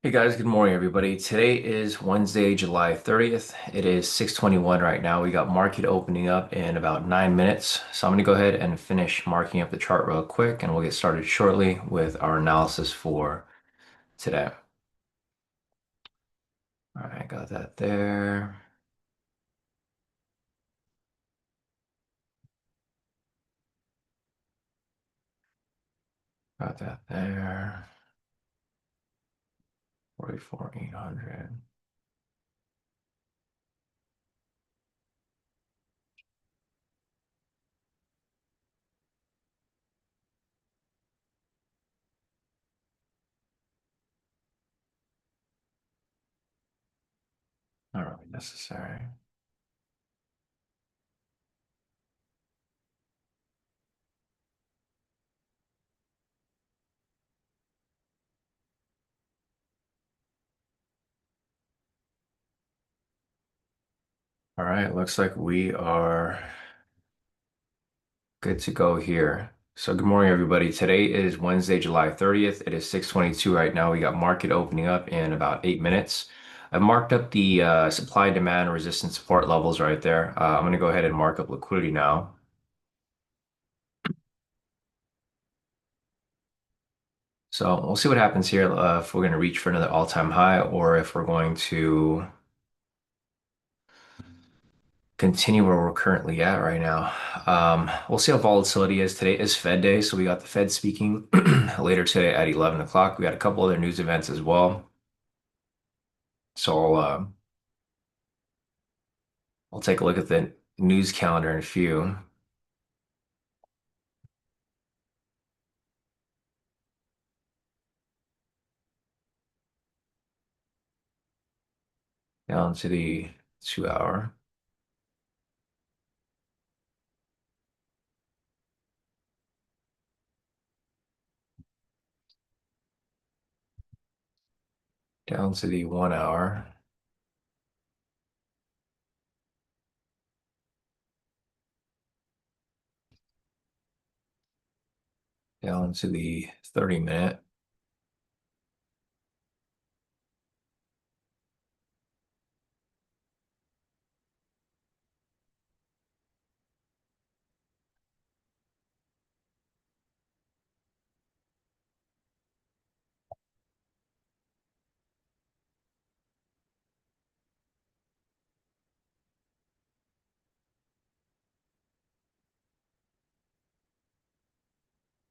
Hey guys, good morning everybody. Today is Wednesday, July 30th. It is 6:21 right now. We got market opening up in about 9 minutes. So I'm going to go ahead and finish marking up the chart real quick and we'll get started shortly with our analysis for today. All right, got that there. Got that there. 44,800. Not really necessary. All right, looks like we are good to go here. So good morning, everybody. Today is Wednesday, July 30th. It is 6:22 right now. We got market opening up in about 8 minutes. I've marked up the supply, demand, resistance, support levels right there. I'm going to go ahead and mark up liquidity now. So we'll see what happens here, if we're going to reach for another all-time high or if we're going to continue where we're currently at right now. We'll see how volatility is. Today is Fed day, so we got the Fed speaking later today at 11 o'clock. We got a couple other news events as well. So I'll take a look at the news calendar in a few. Down to the 2 hour. Down to the 1 hour. Down to the 30 minute.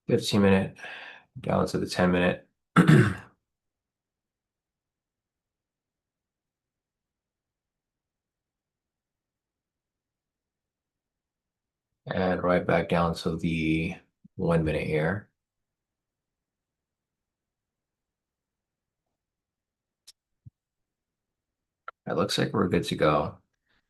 ,15 minute. Down to the 10 minute. And right back down to the 1 minute here. It looks like we're good to go.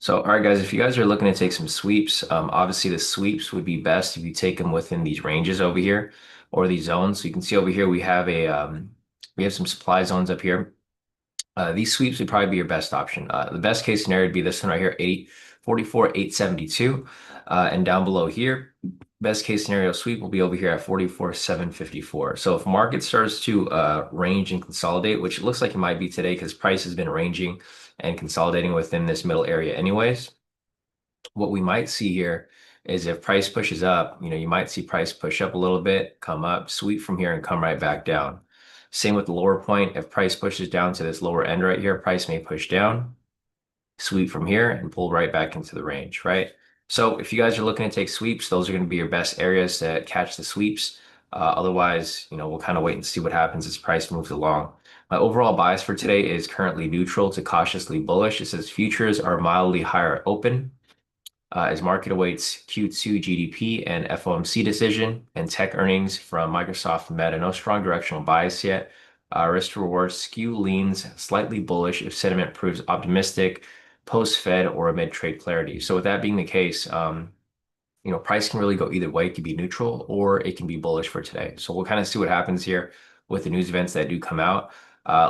So, all right, guys, if you guys are looking to take some sweeps, obviously the sweeps would be best if you take them within these ranges over here or these zones. So you can see over here we have some supply zones up here. These sweeps would probably be your best option. The best case scenario would be this one right here, 844,872. And down below here, best case scenario sweep will be over here at 44,754. So if market starts to range and consolidate, which it looks like it might be today because price has been ranging and consolidating within this middle area anyways, what we might see here is if price pushes up, you might see price push up a little bit, come up, sweep from here and come right back down. Same with the lower point. If price pushes down to this lower end right here, price may push down, sweep from here and pull right back into the range, right? So if you guys are looking to take sweeps, those are going to be your best areas to catch the sweeps. Otherwise, we'll kind of wait and see what happens as price moves along. My overall bias for today is currently neutral to cautiously bullish. It says futures are mildly higher open as market awaits Q2 GDP and FOMC decision and tech earnings from Microsoft and Meta. No strong directional bias yet. Risk to reward skew leans slightly bullish if sentiment proves optimistic post-Fed or amid trade clarity. So with that being the case, price can really go either way. It can be neutral or it can be bullish for today. So we'll kind of see what happens here with the news events that do come out.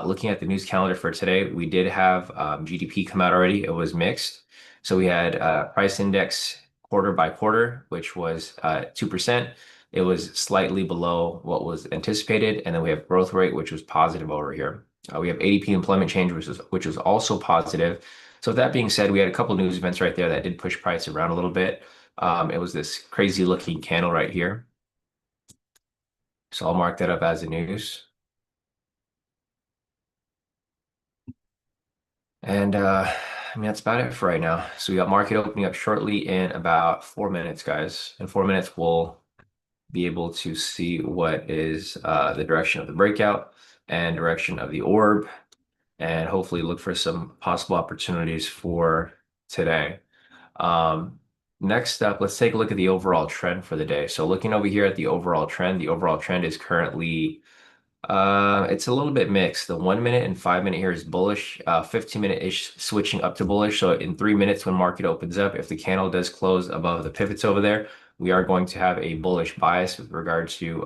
Looking at the news calendar for today, we did have GDP come out already. It was mixed. So we had price index quarter by quarter, which was 2%. It was slightly below what was anticipated. And then we have growth rate, which was positive over here. We have ADP employment change, which was also positive. So with that being said, we had a couple news events right there that did push price around a little bit. It was this crazy looking candle right here. So I'll mark that up as the news. And I mean, that's about it for right now. So we got market opening up shortly in about 4 minutes, guys. In 4 minutes, we'll be able to see what is the direction of the breakout and direction of the orb, and hopefully look for some possible opportunities for today. Um, Next up, let's take a look at the overall trend for the day. So looking over here at the overall trend is currently it's a little bit mixed. The 1 minute and 5 minute here is bullish. 15 minute ish switching up to bullish. So in 3 minutes, when market opens up, if the candle does close above the pivots over there, we are going to have a bullish bias with regard to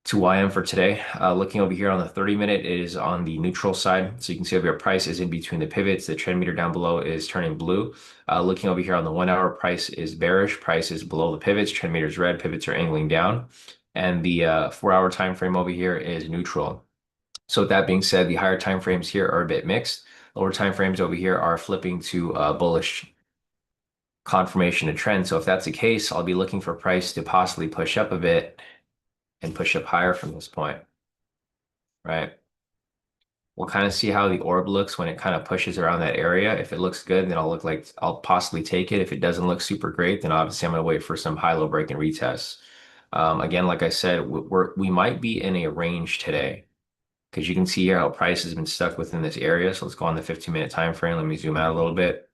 YM for today. Looking over here on the 30 minute, it is on the neutral side. So you can see over here, price is in between the pivots. The trend meter down below is turning blue. Looking over here on the 1 hour, price is bearish. Price is below the pivots. Trend meter is red. Pivots are angling down. And the 4 hour time frame over here is neutral. So with that being said, the higher time frames here are a bit mixed. Lower time frames over here are flipping to bullish confirmation of trend. So if that's the case, I'll be looking for price to possibly push up a bit and push up higher from this point, right? We'll kind of see how the orb looks when it kind of pushes around that area. If it looks good, then I'll possibly take it. If it doesn't look super great, then obviously I'm going to wait for some high-low break and retest. Again, like I said, we might be in a range today because you can see here how price has been stuck within this area. So let's go on the 15-minute time frame. Let me zoom out a little bit.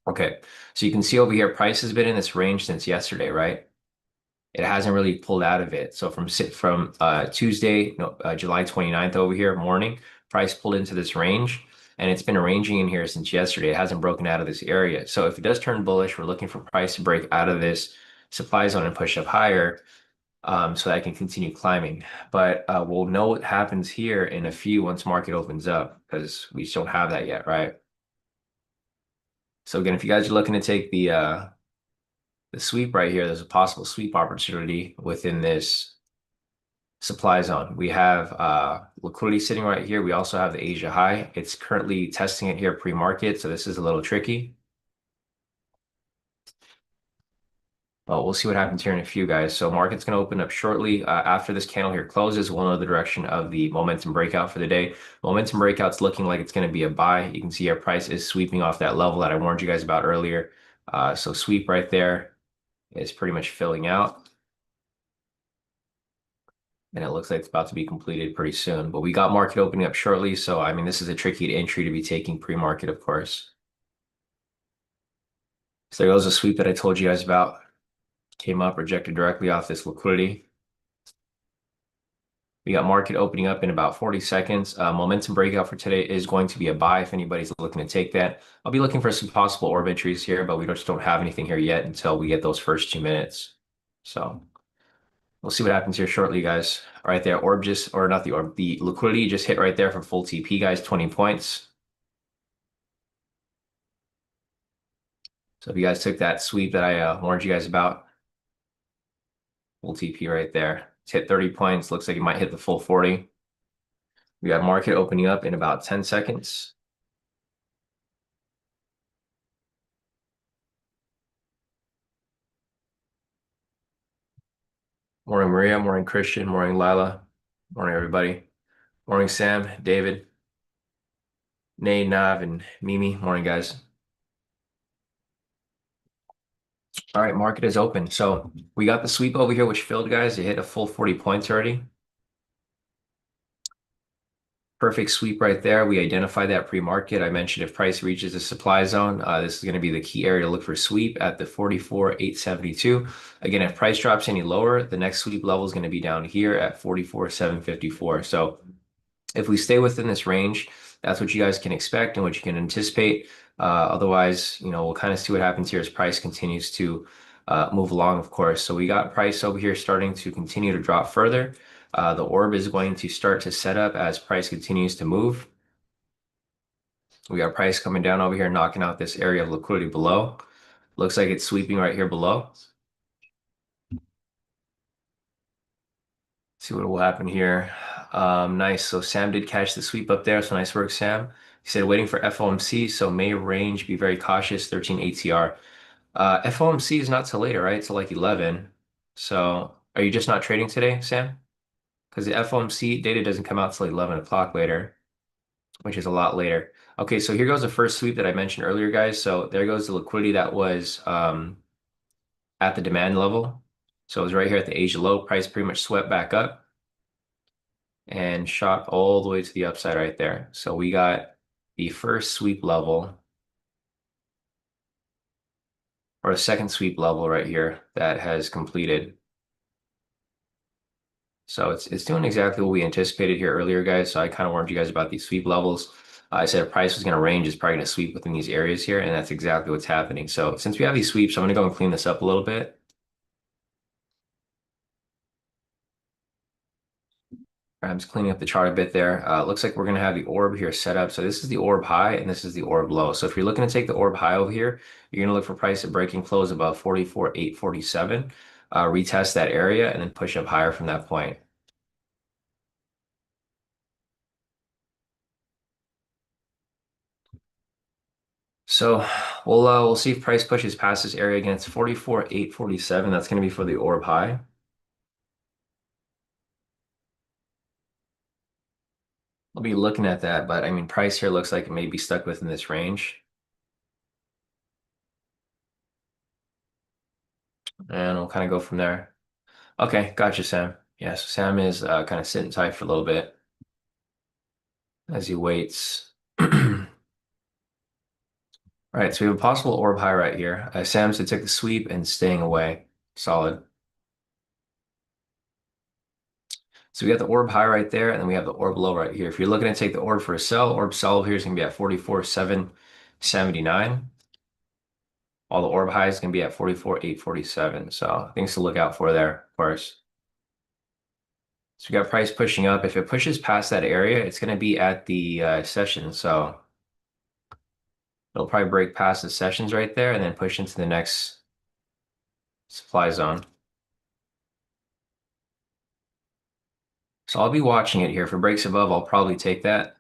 Okay, so you can see over here, price has been in this range since yesterday, right? It hasn't really pulled out of it. So from Tuesday, no, July 29th over here morning, price pulled into this range, and it's been ranging in here since yesterday. It hasn't broken out of this area. So if it does turn bullish, we're looking for price to break out of this supply zone and push up higher, so that I can continue climbing. But we'll know what happens here in a few once market opens up because we just don't have that yet, right? So again, if you guys are looking to take the sweep right here, there's a possible sweep opportunity within this supply zone. We have liquidity sitting right here. We also have the Asia high. It's currently testing it here pre-market, so this is a little tricky. But we'll see what happens here in a few, guys. So market's going to open up shortly. After this candle here closes, we'll know the direction of the momentum breakout for the day. Momentum breakout's looking like it's going to be a buy. You can see our price is sweeping off that level that I warned you guys about earlier. So sweep right there is pretty much filling out. And it looks like it's about to be completed pretty soon. But we got market opening up shortly. So, I mean, this is a tricky entry to be taking pre-market, of course. So there goes a sweep that I told you guys about. Came up, rejected directly off this liquidity. We got market opening up in about 40 seconds. Momentum breakout for today is going to be a buy if anybody's looking to take that. I'll be looking for some possible orb entries here, but we just don't have anything here yet until we get those first 2 minutes. So we'll see what happens here shortly, guys. All right there, orb just, or not the orb, the liquidity just hit right there for full TP, guys, 20 points. So if you guys took that sweep that I warned you guys about, full TP right there. It's hit 30 points. Looks like it might hit the full 40. We got market opening up in about 10 seconds. Morning, Maria. Morning, Christian. Morning, Lila. Morning, everybody. Morning, Sam, David, Nay, Nav, and Mimi. Morning, guys. All right, market is open. So we got the sweep over here, which filled, guys. It hit a full 40 points already. Perfect sweep right there. We identified that pre-market. I mentioned if price reaches the supply zone, this is going to be the key area to look for sweep at the 44,872. Again, if price drops any lower, the next sweep level is going to be down here at 44,754. So if we stay within this range, that's what you guys can expect and what you can anticipate. Otherwise, we'll kind of see what happens here as price continues to move along, of course. So we got price over here starting to continue to drop further. The orb is going to start to set up as price continues to move. We got price coming down over here, knocking out this area of liquidity below. Looks like it's sweeping right here below. See what will happen here. Nice. So Sam did catch the sweep up there. So nice work, Sam. He said waiting for FOMC, so May range, be very cautious, 13 ATR. FOMC is not till later, right? Till like 11. So are you just not trading today, Sam? Because the FOMC data doesn't come out till 11 o'clock later, which is a lot later. Okay, so here goes the first sweep that I mentioned earlier, guys. So there goes the liquidity that was at the demand level. So it was right here at the Asia low. Price pretty much swept back up and shot all the way to the upside right there. So we got the first sweep level or a second sweep level right here that has completed. So it's doing exactly what we anticipated here earlier, guys. So I kind of warned you guys about these sweep levels. I said price was going to range, is probably going to sweep within these areas here, and that's exactly what's happening. So since we have these sweeps, I'm going to go and clean this up a little bit. I'm just cleaning up the chart a bit there. Looks like we're going to have the orb here set up. So this is the orb high and this is the orb low. So if you're looking to take the orb high over here, you're going to look for price at breaking close above 44,847, retest that area and then push up higher from that point. So we'll see if price pushes past this area again. It's 44,847. That's going to be for the orb high. I'll be looking at that, but I mean, price here looks like it may be stuck within this range. And we'll kind of go from there. Okay, gotcha, Sam. Yes, Sam is kind of sitting tight for a little bit as he waits. All right, so we have a possible orb high right here. Sam's took the sweep and staying away. Solid. So we got the orb high right there, and then we have the orb low right here. If you're looking to take the orb for a sell, orb sell here is going to be at 44,779. All the orb highs going to be at 44,847. So things to look out for there, of course. So we got price pushing up. If it pushes past that area, it's going to be at the session. So it'll probably break past the sessions right there and then push into the next supply zone. So I'll be watching it here. If it breaks above, I'll probably take that.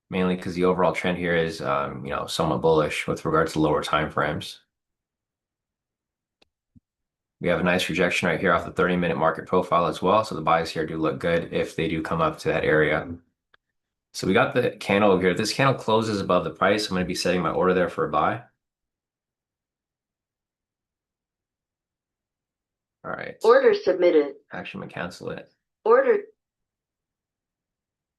Mainly because the overall trend here is, somewhat bullish with regards to lower time frames. We have a nice rejection right here off the 30-minute market profile as well. So the buys here do look good if they do come up to that area. So we got the candle over here. If this candle closes above the price, I'm going to be setting my order there for a buy. All right. Order submitted. Actually, I'm going to cancel it. Order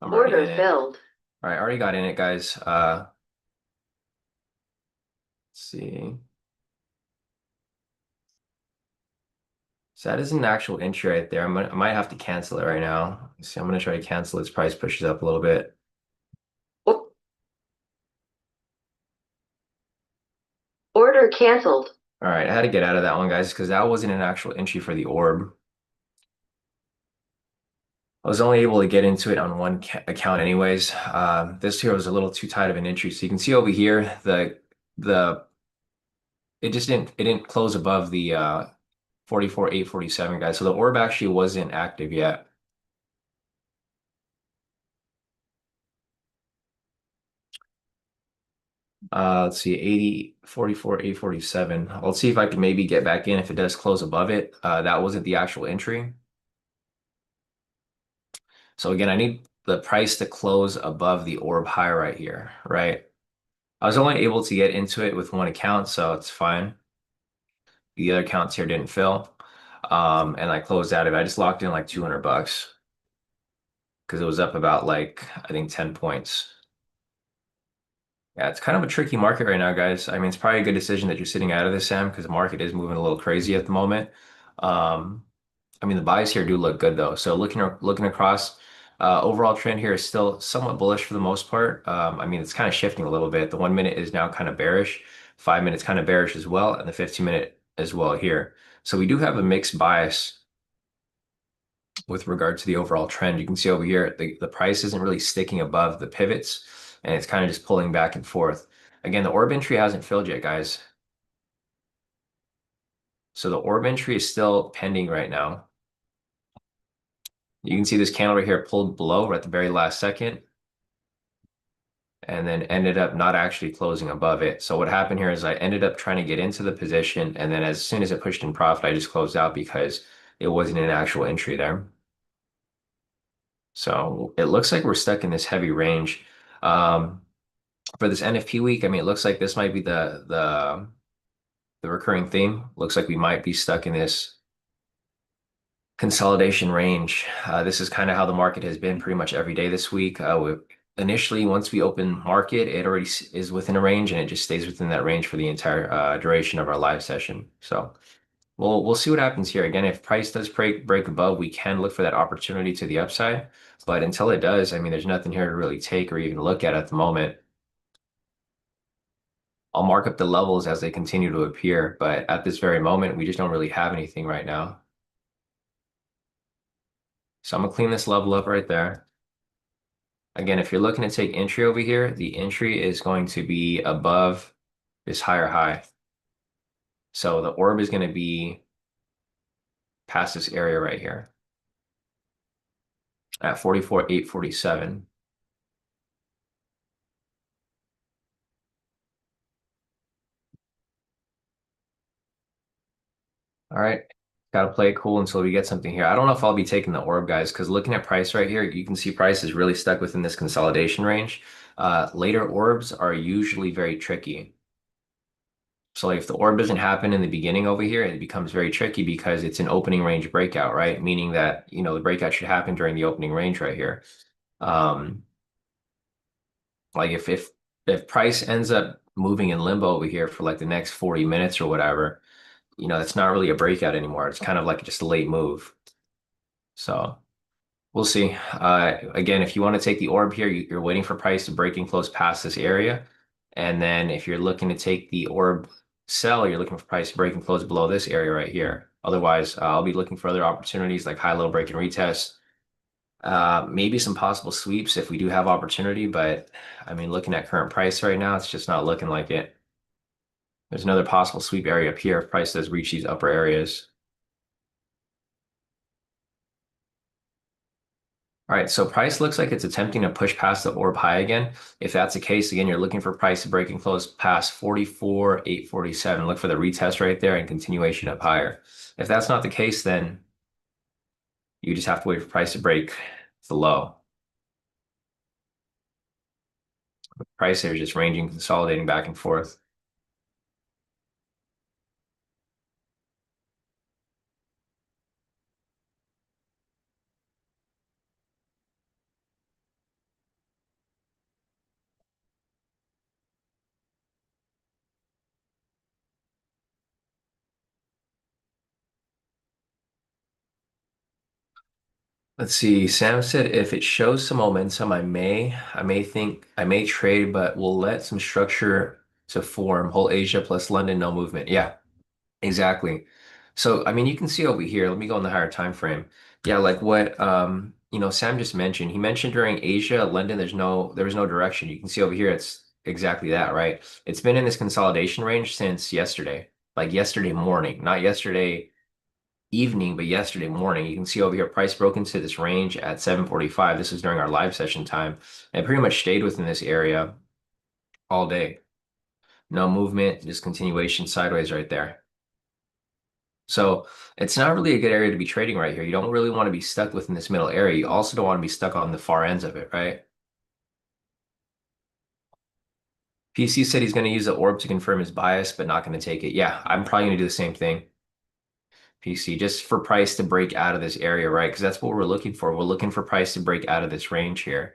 I'm already order in it. filled. All right, I already got in it, guys. Let's see. So that is an actual entry right there. I might have to cancel it right now. Let's see, I'm going to try to cancel its price pushes up a little bit. O- Order canceled. All right, I had to get out of that one, guys, because that wasn't an actual entry for the orb. I was only able to get into it on one account anyways. This here was a little too tight of an entry. So you can see over here, the it didn't close above the 44,847, guys. So the orb actually wasn't active yet. Let's see, 44,847. Let's see if I can maybe get back in if it does close above it. That wasn't the actual entry. So again, I need the price to close above the orb high right here, right? I was only able to get into it with one account, so it's fine. The other accounts here didn't fill. And I closed out of it. I just locked in like 200 bucks because it was up about like, I think 10 points. Yeah, it's kind of a tricky market right now, guys. I mean, it's probably a good decision that you're sitting out of this, Sam, because the market is moving a little crazy at the moment. Um, I mean, the buys here do look good though. So looking across, overall trend here is still somewhat bullish for the most part. I mean, it's kind of shifting a little bit. The 1 minute is now kind of bearish, 5 minutes kind of bearish as well, and the 15-minute as well here. So we do have a mixed bias with regard to the overall trend. You can see over here, the price isn't really sticking above the pivots, and it's kind of just pulling back and forth. Again, the orb entry hasn't filled yet, guys. So the orb entry is still pending right now. You can see this candle right here pulled below at the very last second and then ended up not actually closing above it. So what happened here is I ended up trying to get into the position, and then as soon as it pushed in profit, I just closed out because it wasn't an actual entry there. So it looks like we're stuck in this heavy range. Um, for this NFP week, I mean, it looks like this might be the recurring theme. Looks like we might be stuck in this consolidation range. This is kind of how the market has been pretty much every day this week. Initially, once we open market, it already is within a range, and it just stays within that range for the entire duration of our live session. So we'll see what happens here. Again, if price does break above, we can look for that opportunity to the upside. But until it does, I mean, there's nothing here to really take or even look at the moment. I'll mark up the levels as they continue to appear, but at this very moment, we just don't really have anything right now. So I'm gonna clean this level up right there. Again, if you're looking to take entry over here, the entry is going to be above this higher high. So the orb is going to be past this area right here at 44,847. All right. Got to play it cool until we get something here. I don't know if I'll be taking the orb, guys, because looking at price right here, you can see price is really stuck within this consolidation range. Later orbs are usually very tricky. So like if the orb doesn't happen in the beginning over here, it becomes very tricky because it's an opening range breakout, right? Meaning that, the breakout should happen during the opening range right here. Um, like if price ends up moving in limbo over here for like the next 40 minutes or whatever, it's not really a breakout anymore. It's kind of like just a late move. So we'll see. Again, if you want to take the orb here, you're waiting for price to break and close past this area. And then if you're looking to take the orb sell, you're looking for price to break and close below this area right here. Otherwise, I'll be looking for other opportunities like high, low break and retest. Maybe some possible sweeps if we do have opportunity, but I mean, looking at current price right now, it's just not looking like it. There's another possible sweep area up here if price does reach these upper areas. All right, so price looks like it's attempting to push past the orb high again. If that's the case, again, you're looking for price to break and close past 44,847. Look for the retest right there and continuation up higher. If that's not the case, then you just have to wait for price to break the low. Price here is just ranging, consolidating back and forth. Let's see. Sam said if it shows some momentum, I may trade, but we'll let some structure to form. Whole Asia plus London, no movement. Yeah, exactly. So, I mean, you can see over here, let me go in the higher time frame. Yeah, like what Sam just mentioned. He mentioned during Asia, London, there was no direction. You can see over here it's exactly that, right? It's been in this consolidation range since yesterday, like yesterday morning, not yesterday evening, but yesterday morning. You can see over here, price broke into this range at 7:45. This is during our live session time, and pretty much stayed within this area all day. No movement, just continuation sideways right there. So it's not really a good area to be trading right here. You don't really want to be stuck within this middle area. You also don't want to be stuck on the far ends of it, right? PC said he's going to use the orb to confirm his bias, but not going to take it. Yeah, I'm probably going to do the same thing. PC, just for price to break out of this area, right? Because that's what we're looking for. We're looking for price to break out of this range here.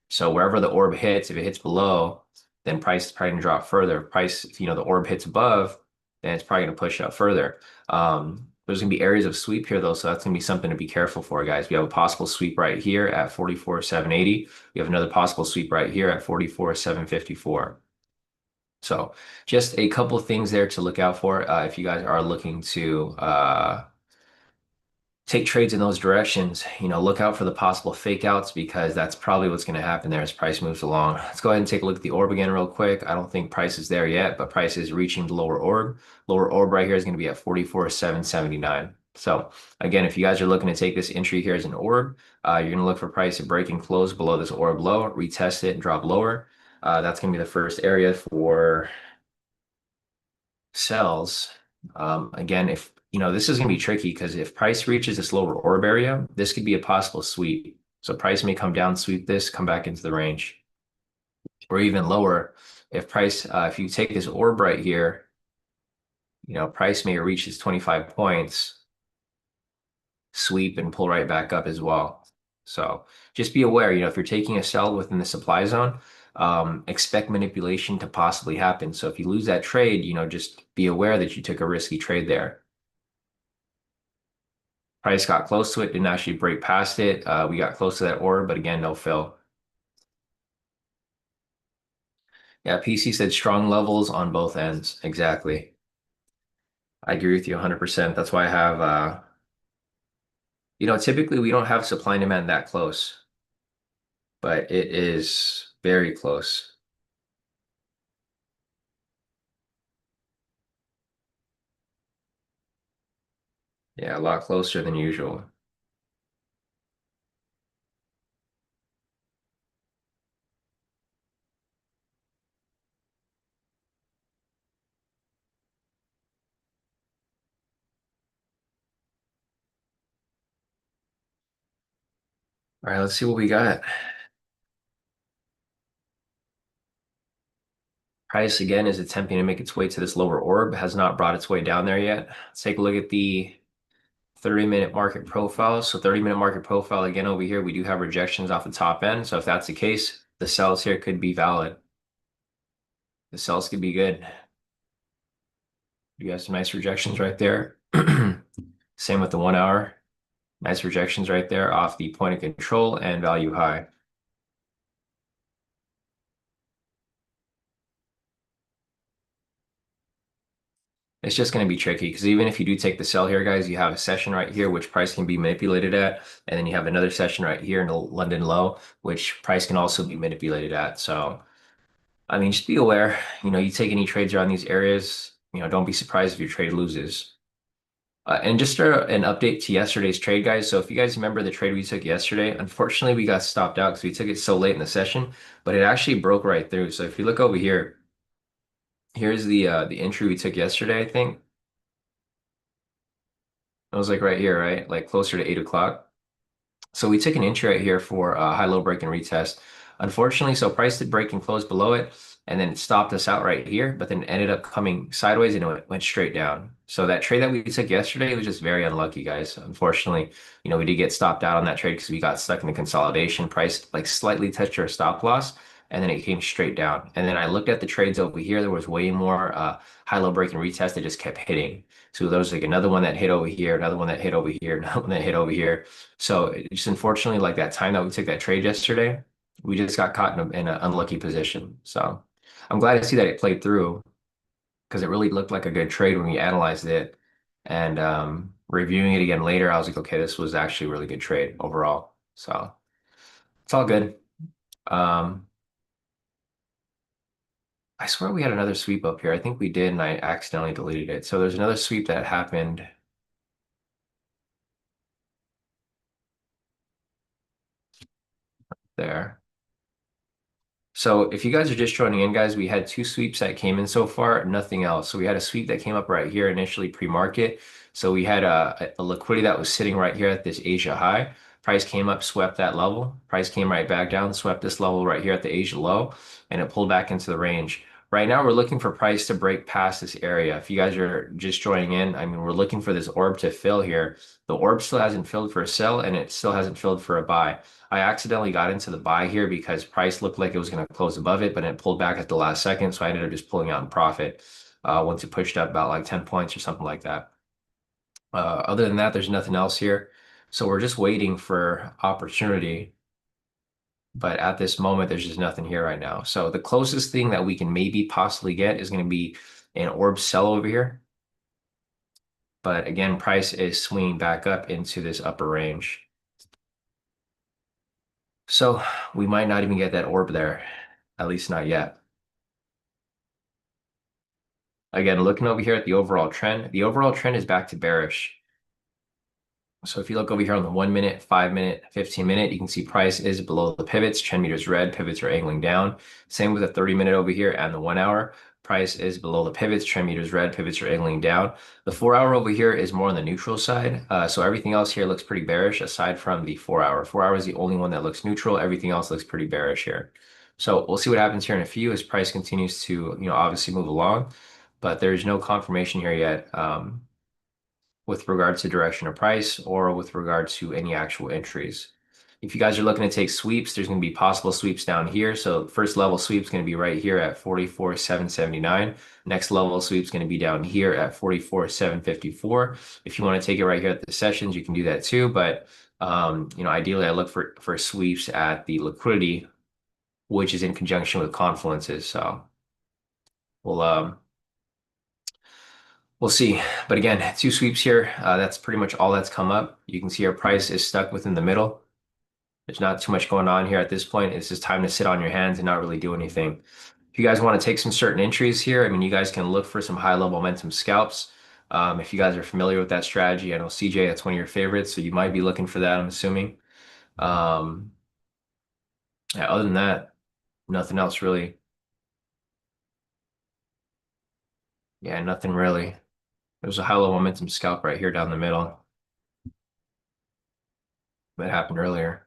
So wherever the orb hits, if it hits below, then price is probably going to drop further. Price, if the orb hits above, then it's probably going to push up further. There's going to be areas of sweep here though, so that's going to be something to be careful for, guys. We have a possible sweep right here at 44,780. We have another possible sweep right here at 44,754. So just a couple of things there to look out for if you guys are looking to take trades in those directions. Look out for the possible fake outs because that's probably what's going to happen there as price moves along. Let's go ahead and take a look at the orb again real quick. I don't think price is there yet, but price is reaching the lower orb. Lower orb right here is going to be at 44,779. So again, if you guys are looking to take this entry here as an orb, you're going to look for price to break and close below this orb low, retest it and drop lower. That's going to be the first area for sells. Again, if this is going to be tricky because if price reaches this lower orb area, this could be a possible sweep. So price may come down, sweep this, come back into the range, or even lower. If you take this orb right here, price may reach its 25 points, sweep and pull right back up as well. So just be aware, if you're taking a sell within the supply zone, expect manipulation to possibly happen. So if you lose that trade, just be aware that you took a risky trade there. Price got close to it, didn't actually break past it. We got close to that order, but again, no fill. Yeah, PC said strong levels on both ends. Exactly. I agree with you 100%. That's why I have, typically we don't have supply and demand that close, but it is very close. Yeah, a lot closer than usual. All right, let's see what we got. Price again is attempting to make its way to this lower orb, has not brought its way down there yet. Let's take a look at the 30-minute market profile. So 30-minute market profile, again, over here, we do have rejections off the top end. So if that's the case, the sells here could be valid. The sells could be good. You have some nice rejections right there. Same with the 1 hour. Nice rejections right there off the point of control and value high. It's just going to be tricky because even if you do take the sell here, guys, you have a session right here, which price can be manipulated at. And then you have another session right here in the London low, which price can also be manipulated at. So, I mean, just be aware, you take any trades around these areas, don't be surprised if your trade loses. And just an update to yesterday's trade, guys. So if you guys remember the trade we took yesterday, unfortunately, we got stopped out because we took it so late in the session, but it actually broke right through. So if you look over here, here's the entry we took yesterday, I think. It was like right here, right? Like closer to 8 o'clock. So we took an entry right here for a high-low break and retest. Unfortunately, so price did break and close below it, and then it stopped us out right here, but then ended up coming sideways and it went straight down. So that trade that we took yesterday was just very unlucky, guys. Unfortunately, we did get stopped out on that trade because we got stuck in the consolidation. Price like slightly touched our stop loss, and then it came straight down. And then I looked at the trades over here. There was way more high-low break and retest that just kept hitting. So there was like another one that hit over here, another one that hit over here, another one that hit over here. So just unfortunately, like that time that we took that trade yesterday, we just got caught in an unlucky position. So I'm glad to see that it played through because it really looked like a good trade when we analyzed it. And reviewing it again later, I was like, okay, this was actually a really good trade overall. So it's all good. Um, I swear we had another sweep up here. I think we did, and I accidentally deleted it. So there's another sweep that happened there. So if you guys are just joining in, guys, we had two sweeps that came in so far, nothing else. So we had a sweep that came up right here initially pre-market. So we had a liquidity that was sitting right here at this Asia high. Price came up, swept that level. Price came right back down, swept this level right here at the Asia low, and it pulled back into the range. Right now, we're looking for price to break past this area. If you guys are just joining in, I mean, we're looking for this orb to fill here. The orb still hasn't filled for a sell, and it still hasn't filled for a buy. I accidentally got into the buy here because price looked like it was going to close above it, but it pulled back at the last second. So I ended up just pulling out in profit once it pushed up about like 10 points or something like that. Other than that, there's nothing else here. So we're just waiting for opportunity. But at this moment, there's just nothing here right now. So the closest thing that we can maybe possibly get is going to be an orb sell over here. But again, price is swinging back up into this upper range. So we might not even get that orb there, at least not yet. Again, looking over here at the overall trend is back to bearish. So if you look over here on the 1 minute, 5 minute, 15 minute, you can see price is below the pivots. Trend meters red, pivots are angling down. Same with the 30 minute over here and the 1 hour. Price is below the pivots, trend meters red, pivots are angling down. The 4 hour over here is more on the neutral side. So everything else here looks pretty bearish aside from the 4 hour. 4 hour is the only one that looks neutral. Everything else looks pretty bearish here. So we'll see what happens here in a few as price continues to, obviously move along, but there's no confirmation here yet. With regards to direction of price or with regard to any actual entries. If you guys are looking to take sweeps, there's going to be possible sweeps down here. So first level sweep is going to be right here at 44,779. Next level sweep is going to be down here at 44,754. If you want to take it right here at the sessions, you can do that too. But ideally, I look for sweeps at the liquidity, which is in conjunction with confluences. So we'll we'll see. But again, two sweeps here. That's pretty much all that's come up. You can see our price is stuck within the middle. There's not too much going on here at this point. It's just time to sit on your hands and not really do anything. If you guys want to take some certain entries here, I mean, you guys can look for some high-level momentum scalps. If you guys are familiar with that strategy, I know CJ, that's one of your favorites, so you might be looking for that, I'm assuming. Um, yeah, other than that, nothing else really. Yeah, nothing really. There's a high-level momentum scalp right here down the middle that happened earlier.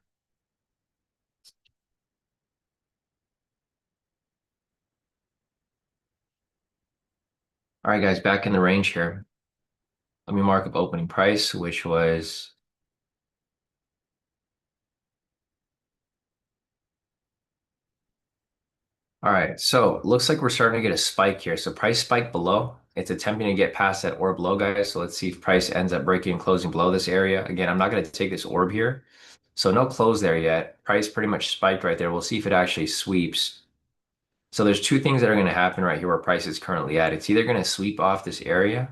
All right, guys, back in the range here. Let me mark up opening price, which was all right. So looks like we're starting to get a spike here. So price spike below. It's attempting to get past that orb low, guys. So let's see if price ends up breaking and closing below this area. Again, I'm not going to take this orb here. So no close there yet. Price pretty much spiked right there. We'll see if it actually sweeps. So there's two things that are going to happen right here where price is currently at. It's either going to sweep off this area.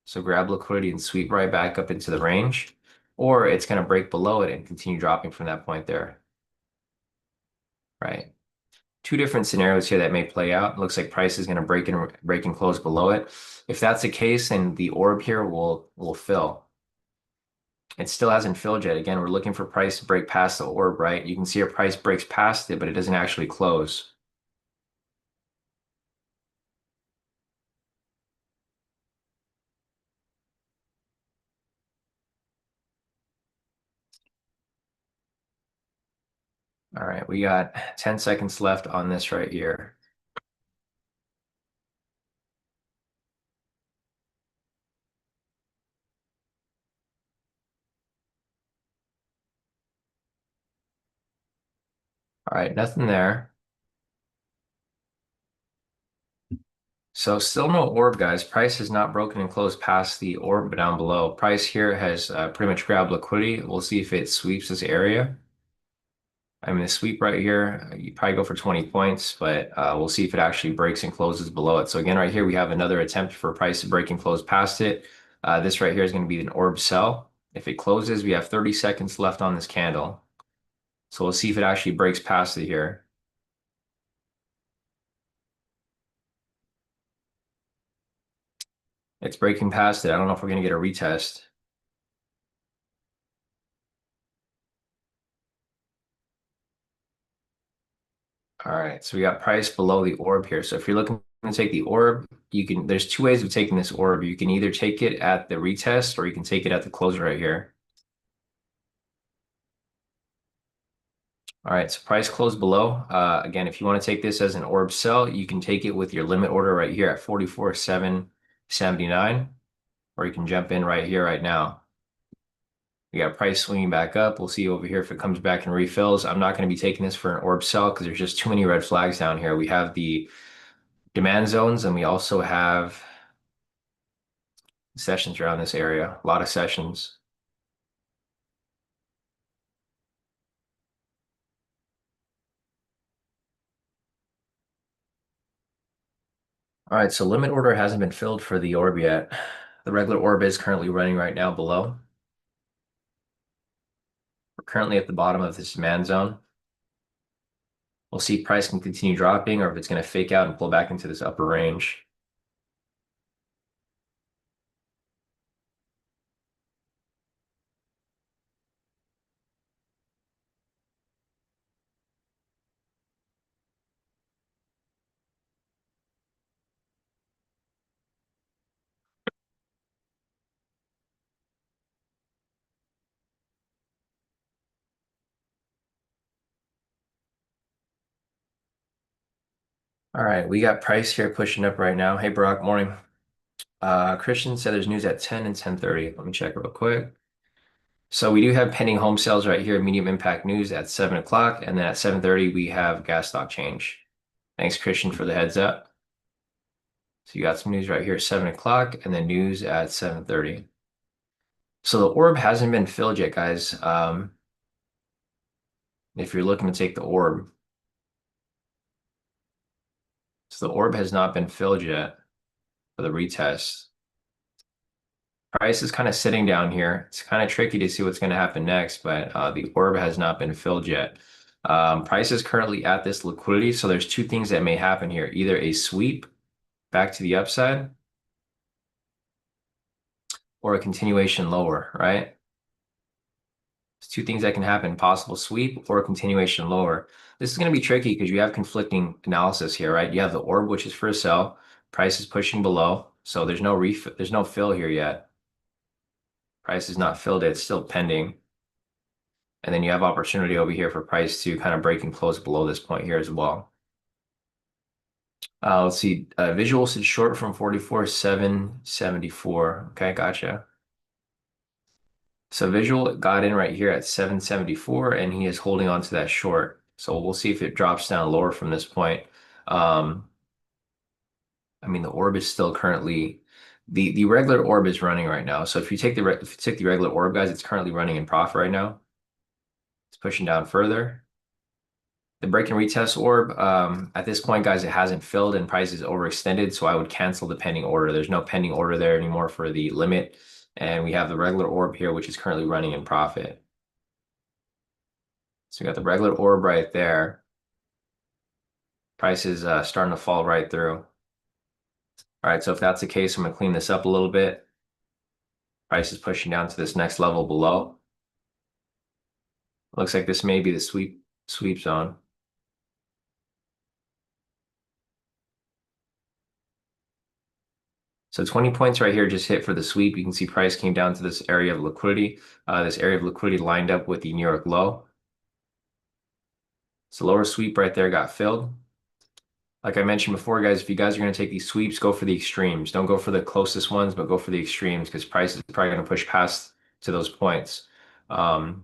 So grab liquidity and sweep right back up into the range, or it's going to break below it and continue dropping from that point there. Right. Two different scenarios here that may play out. It looks like price is going to break and close below it. If that's the case, then the orb here will fill. It still hasn't filled yet. Again, we're looking for price to break past the orb, right? You can see our price breaks past it, but it doesn't actually close. All right, we got 10 seconds left on this right here. All right, nothing there. So still no orb, guys. Price has not broken and closed past the orb down below. Price here has pretty much grabbed liquidity. We'll see if it sweeps this area. I mean, the sweep right here, you probably go for 20 points, but we'll see if it actually breaks and closes below it. So again, right here, we have another attempt for price to break and close past it. This right here is going to be an orb sell. If it closes, we have 30 seconds left on this candle. So we'll see if it actually breaks past it here. It's breaking past it. I don't know if we're going to get a retest. All right, so we got price below the orb here. So if you're looking to take the orb, there's two ways of taking this orb. You can either take it at the retest or you can take it at the close right here. All right, so price closed below. Again, if you want to take this as an orb sell, you can take it with your limit order right here at 44,779, or you can jump in right here right now. We got price swinging back up. We'll see over here if it comes back and refills. I'm not going to be taking this for an orb sell because there's just too many red flags down here. We have the demand zones and we also have sessions around this area, a lot of sessions. All right, so limit order hasn't been filled for the orb yet. The regular orb is currently running right now below. We're currently at the bottom of this demand zone. We'll see if price can continue dropping or if it's going to fake out and pull back into this upper range. All right, we got price here pushing up right now. Hey, Brock, morning. Christian said there's news at 10 and 10:30. Let me check real quick. So we do have pending home sales right here, medium impact news at 7 o'clock. And then at 7:30, we have gas stock change. Thanks, Christian, for the heads up. So you got some news right here at 7 o'clock and then news at 7:30. So the orb hasn't been filled yet, guys. If you're looking to take the orb. So the orb has not been filled yet for the retest. Price is kind of sitting down here. It's kind of tricky to see what's going to happen next, but the orb has not been filled yet. Price is currently at this liquidity, so there's two things that may happen here. Either a sweep back to the upside or a continuation lower, right? There's two things that can happen, possible sweep or a continuation lower. This is going to be tricky because you have conflicting analysis here, right? You have the orb, which is for a sell. Price is pushing below, so there's no fill here yet. Price is not filled, it's still pending. And then you have opportunity over here for price to kind of break and close below this point here as well. Let's see. Visual said short from 44,774. Okay, gotcha. So visual got in right here at 774 and he is holding on to that short. So we'll see if it drops down lower from this point. Um, I mean, the orb is still currently the regular orb is running right now. So if you take the regular orb, guys, it's currently running in profit right now. It's pushing down further. The break and retest orb, at this point, guys, it hasn't filled and price is overextended, so I would cancel the pending order. There's no pending order there anymore for the limit. And we have the regular orb here, which is currently running in profit. So we got the regular orb right there. Price is starting to fall right through. All right, so if that's the case, I'm going to clean this up a little bit. Price is pushing down to this next level below. Looks like this may be the sweep zone. So 20 points right here just hit for the sweep. You can see price came down to this area of liquidity. This area of liquidity lined up with the New York low. So lower sweep right there got filled. Like I mentioned before, guys, if you guys are going to take these sweeps, go for the extremes. Don't go for the closest ones, but go for the extremes because price is probably going to push past to those points. So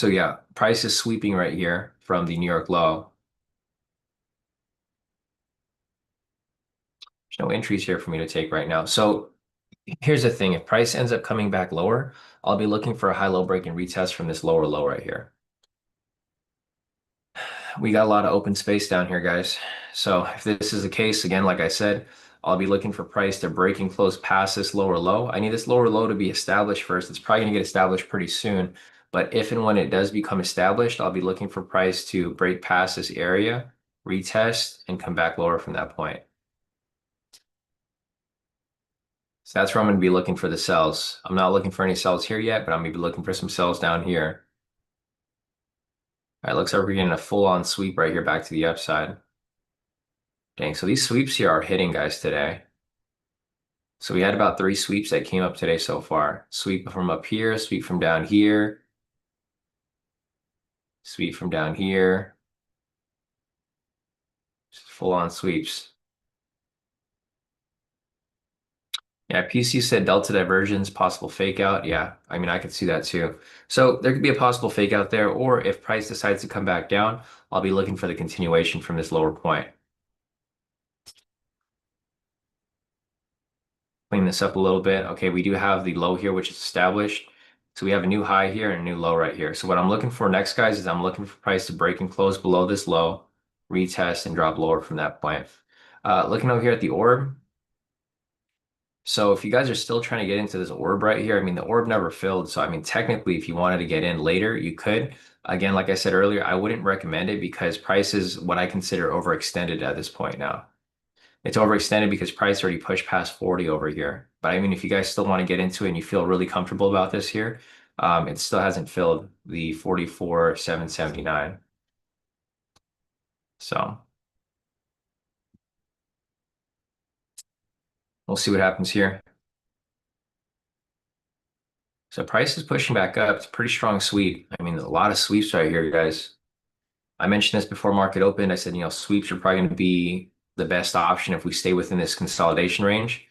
yeah, price is sweeping right here from the New York low. There's no entries here for me to take right now. So here's the thing. If price ends up coming back lower, I'll be looking for a high-low break and retest from this lower low right here. We got a lot of open space down here, guys. So if this is the case, again, like I said, I'll be looking for price to break and close past this lower low. I need this lower low to be established first. It's probably going to get established pretty soon. But if and when it does become established, I'll be looking for price to break past this area, retest, and come back lower from that point. So that's where I'm going to be looking for the sells. I'm not looking for any sells here yet, but I'm going to be looking for some sells down here. All right, looks like we're getting a full-on sweep right here back to the upside. Dang, so these sweeps here are hitting, guys, today. So we had about 3 sweeps that came up today so far. Sweep from up here, sweep from down here, sweep from down here. Just full-on sweeps. Yeah, PC said delta divergence, possible fake out. Yeah, I mean, I could see that too. So there could be a possible fake out there, or if price decides to come back down, I'll be looking for the continuation from this lower point. Clean this up a little bit. Okay, we do have the low here, which is established. So we have a new high here and a new low right here. So what I'm looking for next, guys, is I'm looking for price to break and close below this low, retest, and drop lower from that point. Looking over here at the orb. So if you guys are still trying to get into this orb right here, I mean, the orb never filled. So I mean, technically, if you wanted to get in later, you could. Again, like I said earlier, I wouldn't recommend it because price is what I consider overextended at this point now. It's overextended because price already pushed past 40 over here. But I mean, if you guys still want to get into it and you feel really comfortable about this here, it still hasn't filled the 44,779. So we'll see what happens here. So price is pushing back up. It's a pretty strong sweep. I mean, a lot of sweeps right here, guys. I mentioned this before market opened. I said, sweeps are probably going to be the best option if we stay within this consolidation range.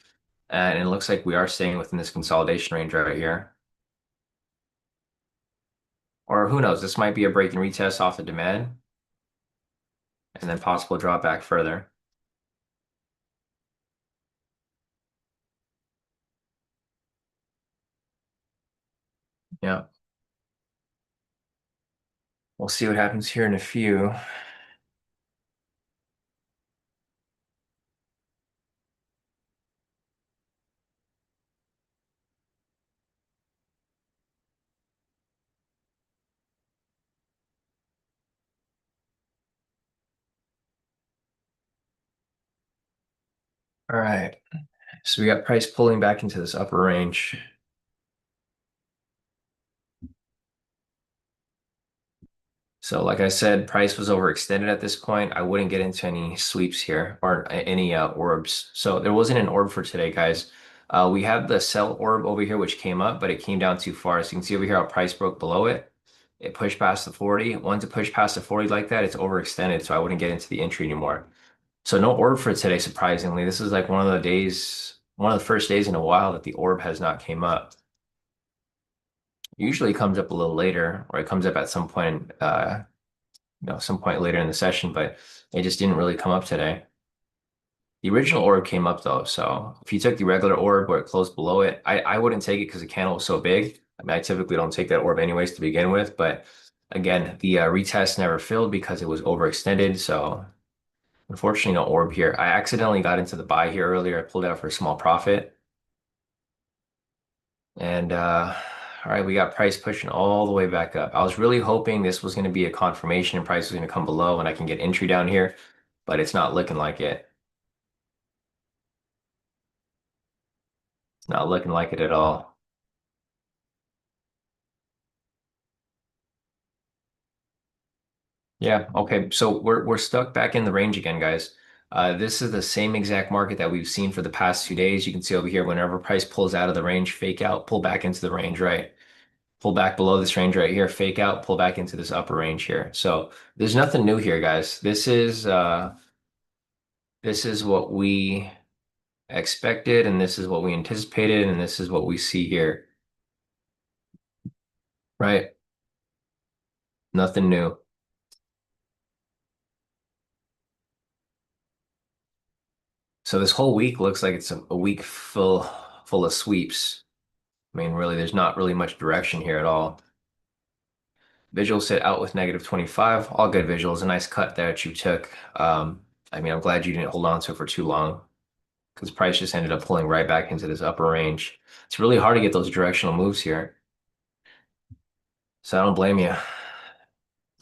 And it looks like we are staying within this consolidation range right here. Or who knows, this might be a break and retest off the demand and then possible drop back further. Yeah, we'll see what happens here in a few. All right. So we got price pulling back into this upper range. So like I said, price was overextended at this point. I wouldn't get into any sweeps here or any orbs. So there wasn't an orb for today, guys. We have the sell orb over here, which came up, but it came down too far. So you can see over here how price broke below it. It pushed past the 40. Once it pushed past the 40 like that, it's overextended. So I wouldn't get into the entry anymore. So no orb for today, surprisingly. This is like one of the days, one of the first days in a while that the orb has not came up. Usually it comes up a little later, or it comes up at some point, some point later in the session, but it just didn't really come up today. The original orb came up though, so if you took the regular orb where it closed below it, I wouldn't take it because the candle was so big. I mean, I typically don't take that orb anyways to begin with, but again, the retest never filled because it was overextended. So unfortunately, no orb here. I accidentally got into the buy here earlier. I pulled out for a small profit. And all right, we got price pushing all the way back up. I was really hoping this was going to be a confirmation and price was going to come below and I can get entry down here, but it's not looking like it. It's not looking like it at all. Yeah, okay. So we're stuck back in the range again, guys. This is the same exact market that we've seen for the past 2 days. You can see over here, whenever price pulls out of the range, fake out, pull back into the range, right? Pull back below this range right here, fake out, pull back into this upper range here. So there's nothing new here, guys. This is what we expected, and this is what we anticipated, and this is what we see here, right? Nothing new. So this whole week looks like it's a week full of sweeps. I mean, really, there's not really much direction here at all. Visual sit out with -25. All good visuals. A nice cut there that you took. I mean, I'm glad you didn't hold on to it for too long because price just ended up pulling right back into this upper range. It's really hard to get those directional moves here. So I don't blame you.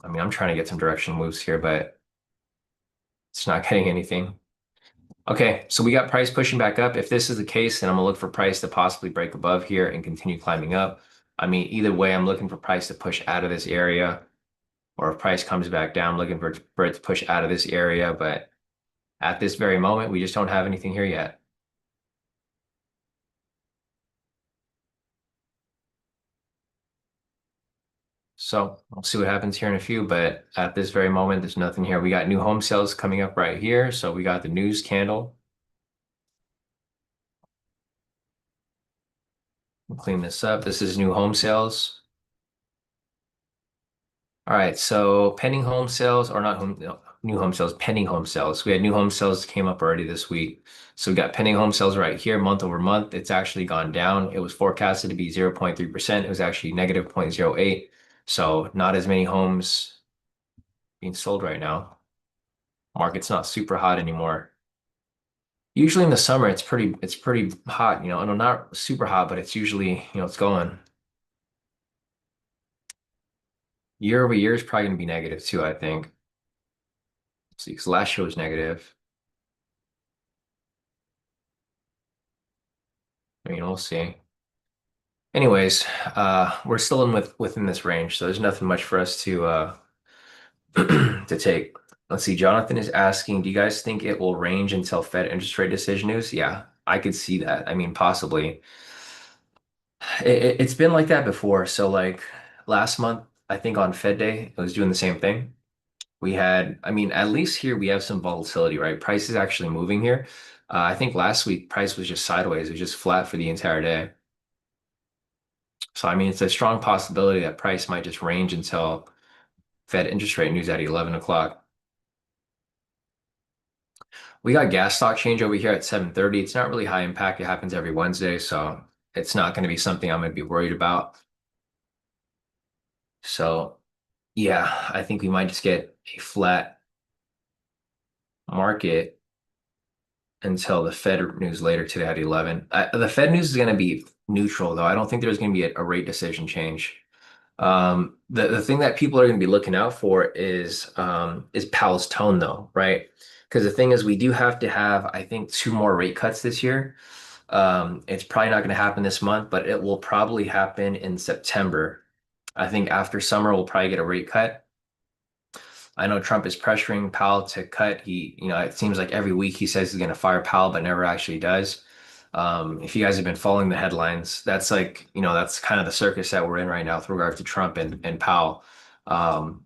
I mean, I'm trying to get some directional moves here, but it's not getting anything. Okay, so we got price pushing back up. If this is the case, then I'm gonna look for price to possibly break above here and continue climbing up. I mean, either way, I'm looking for price to push out of this area, or if price comes back down, I'm looking for it to push out of this area. But at this very moment, we just don't have anything here yet. So we'll see what happens here in a few. But at this very moment, there's nothing here. We got new home sales coming up right here. So we got the news candle. We'll clean this up. This is new home sales. All right, so pending home sales or not home, no, new home sales, pending home sales. We had new home sales came up already this week. So we got pending home sales right here, month over month. It's actually gone down. It was forecasted to be 0.3%. It was actually negative 0.08. So not as many homes being sold right now. Market's not super hot anymore. Usually in the summer, it's pretty hot, and not super hot, but it's usually, it's going. Year over year is probably going to be negative too, I think. See, because last year was negative. I mean, we'll see. Anyways, we're still within this range, so there's nothing much for us to to take. Let's see. Jonathan is asking, do you guys think it will range until Fed interest rate decision news? Yeah, I could see that. I mean, possibly. It's been like that before. So like last month, I think on Fed Day, it was doing the same thing. We had, I mean, at least here we have some volatility, right? Price is actually moving here. I think last week price was just sideways. It was just flat for the entire day. So, I mean, it's a strong possibility that price might just range until Fed interest rate news at 11 o'clock. We got gas stock change over here at 7:30. It's not really high impact. It happens every Wednesday, so it's not going to be something I'm going to be worried about. So, yeah, I think we might just get a flat market until the Fed news later today at 11. The Fed news is going to be neutral, though. I don't think there's going to be a rate decision change. The thing that people are going to be looking out for is Powell's tone, though, right? Because the thing is, we do have to have, I think, two more rate cuts this year. It's probably not going to happen this month, but it will probably happen in September. I think after summer, we'll probably get a rate cut. I know Trump is pressuring Powell to cut. It seems like every week he says he's going to fire Powell, but never actually does. If you guys have been following the headlines, that's like, that's kind of the circus that we're in right now with regard to Trump and Powell. Um,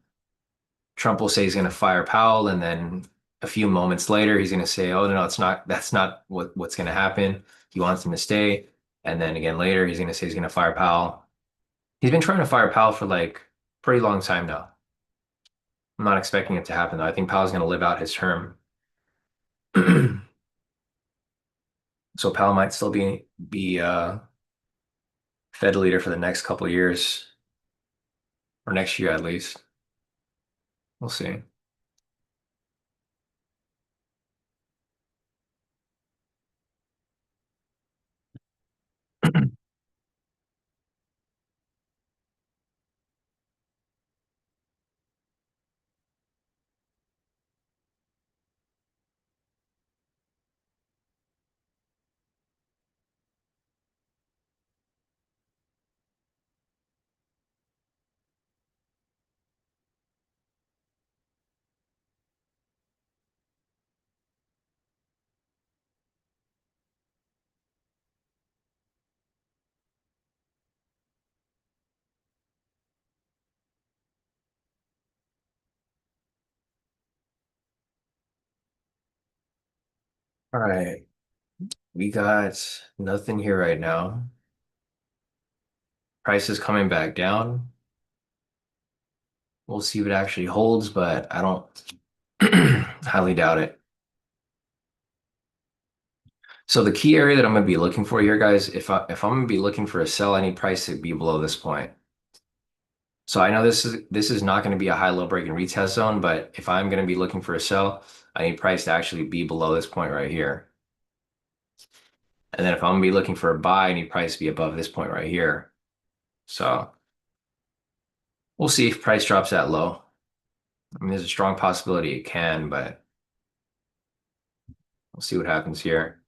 Trump will say he's going to fire Powell, and then a few moments later, he's going to say, "Oh no, it's not. That's not what's going to happen." He wants him to stay, and then again later, he's going to say he's going to fire Powell. He's been trying to fire Powell for like pretty long time now. I'm not expecting it to happen though. I think Powell's going to live out his term. So Powell might still be Fed leader for the next couple of years, or next year at least. We'll see. All right, we got nothing here right now. Price is coming back down. We'll see if it actually holds, but I don't highly doubt it. So the key area that I'm going to be looking for here, guys, if I'm going to be looking for a sell, I need price to be below this point. So I know this is not going to be a high-low break and retest zone, but if I'm going to be looking for a sell, I need price to actually be below this point right here. And then if I'm going to be looking for a buy, I need price to be above this point right here. So we'll see if price drops that low. I mean, there's a strong possibility it can, but we'll see what happens here.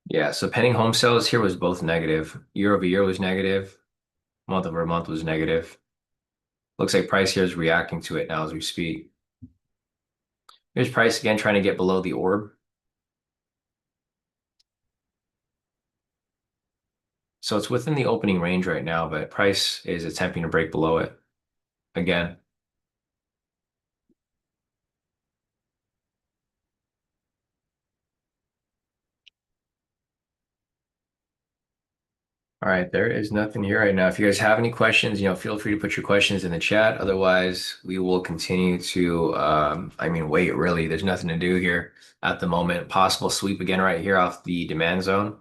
Yeah, so pending home sales here was both negative. Year over year was negative. Month over month was negative. Looks like price here is reacting to it now as we speak. Here's price again trying to get below the orb. So it's within the opening range right now, but price is attempting to break below it again. All right, there is nothing here right now. If you guys have any questions, feel free to put your questions in the chat. Otherwise, we will continue to, I mean, wait, really, there's nothing to do here at the moment. Possible sweep again right here off the demand zone.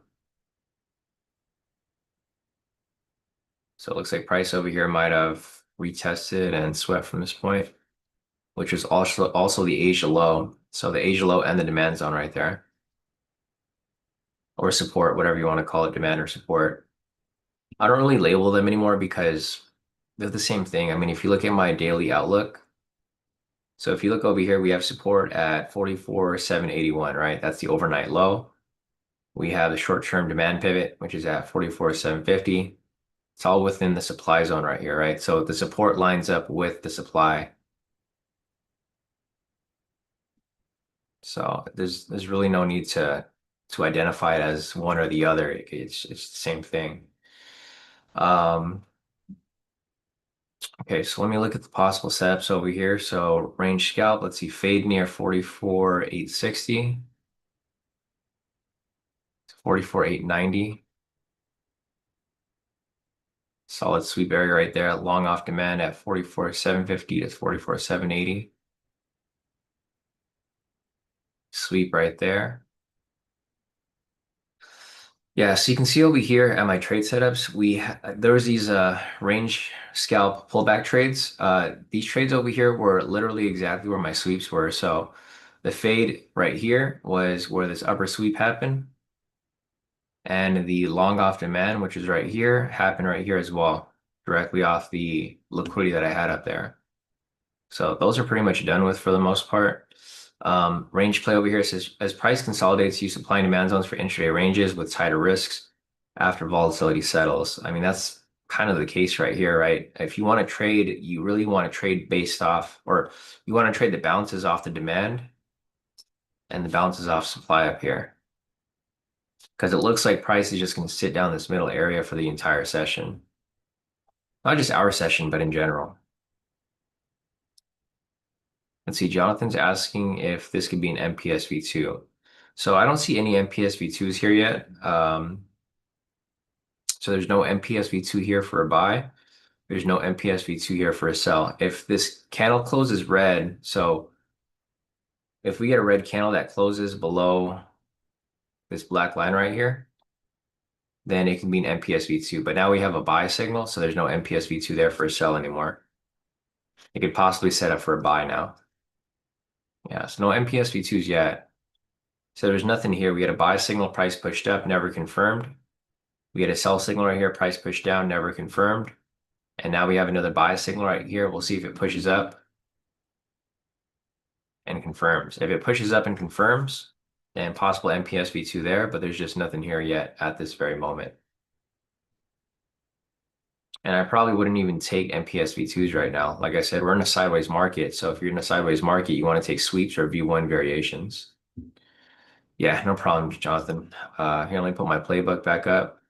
So it looks like price over here might have retested and swept from this point, which is also the Asia low. So the Asia low and the demand zone right there, or support, whatever you want to call it, demand or support. I don't really label them anymore because they're the same thing. I mean, if you look at my daily outlook, so if you look over here, we have support at 44,781, right? That's the overnight low. We have the short-term demand pivot, which is at 44,750. It's all within the supply zone right here, right? So the support lines up with the supply. So there's really no need to to identify it as one or the other. It's the same thing. Um, okay, so let me look at the possible setups over here. So range scalp, let's see, fade near 44,860, 44,890. Solid sweep area right there. Long off demand at 44,750 to 44,780. Sweep right there. Yeah, so you can see over here at my trade setups, there was these range scalp pullback trades. These trades over here were literally exactly where my sweeps were. So the fade right here was where this upper sweep happened, and the long off demand, which is right here, happened right here as well, directly off the liquidity that I had up there. So those are pretty much done with for the most part. Range play over here says as price consolidates, use supply and demand zones for intraday ranges with tighter risks after volatility settles. I mean, that's kind of the case right here, right? If you want to trade, you really want to trade based off, or you want to trade the bounces off the demand and the bounces off supply up here. Because it looks like price is just going to sit down this middle area for the entire session. Not just our session, but in general. Let's see, Jonathan's asking if this could be an MPS V2. So I don't see any MPS V2s here yet. So there's no MPS V2 here for a buy. There's no MPS V2 here for a sell. If this candle closes red, so if we get a red candle that closes below this black line right here, then it can be an MPS V2. But now we have a buy signal, so there's no MPS V2 there for a sell anymore. It could possibly set up for a buy now. Yeah, so no MPS V2s yet. So there's nothing here. We had a buy signal, price pushed up, never confirmed. We had a sell signal right here, price pushed down, never confirmed. And now we have another buy signal right here. We'll see if it pushes up and confirms. If it pushes up and confirms, then possible MPS V2 there, but there's just nothing here yet at this very moment. And I probably wouldn't even take MPS V2s right now. Like I said, we're in a sideways market. So if you're in a sideways market, you want to take sweeps or V1 variations. Yeah, no problem, Jonathan. Here, let me put my playbook back up.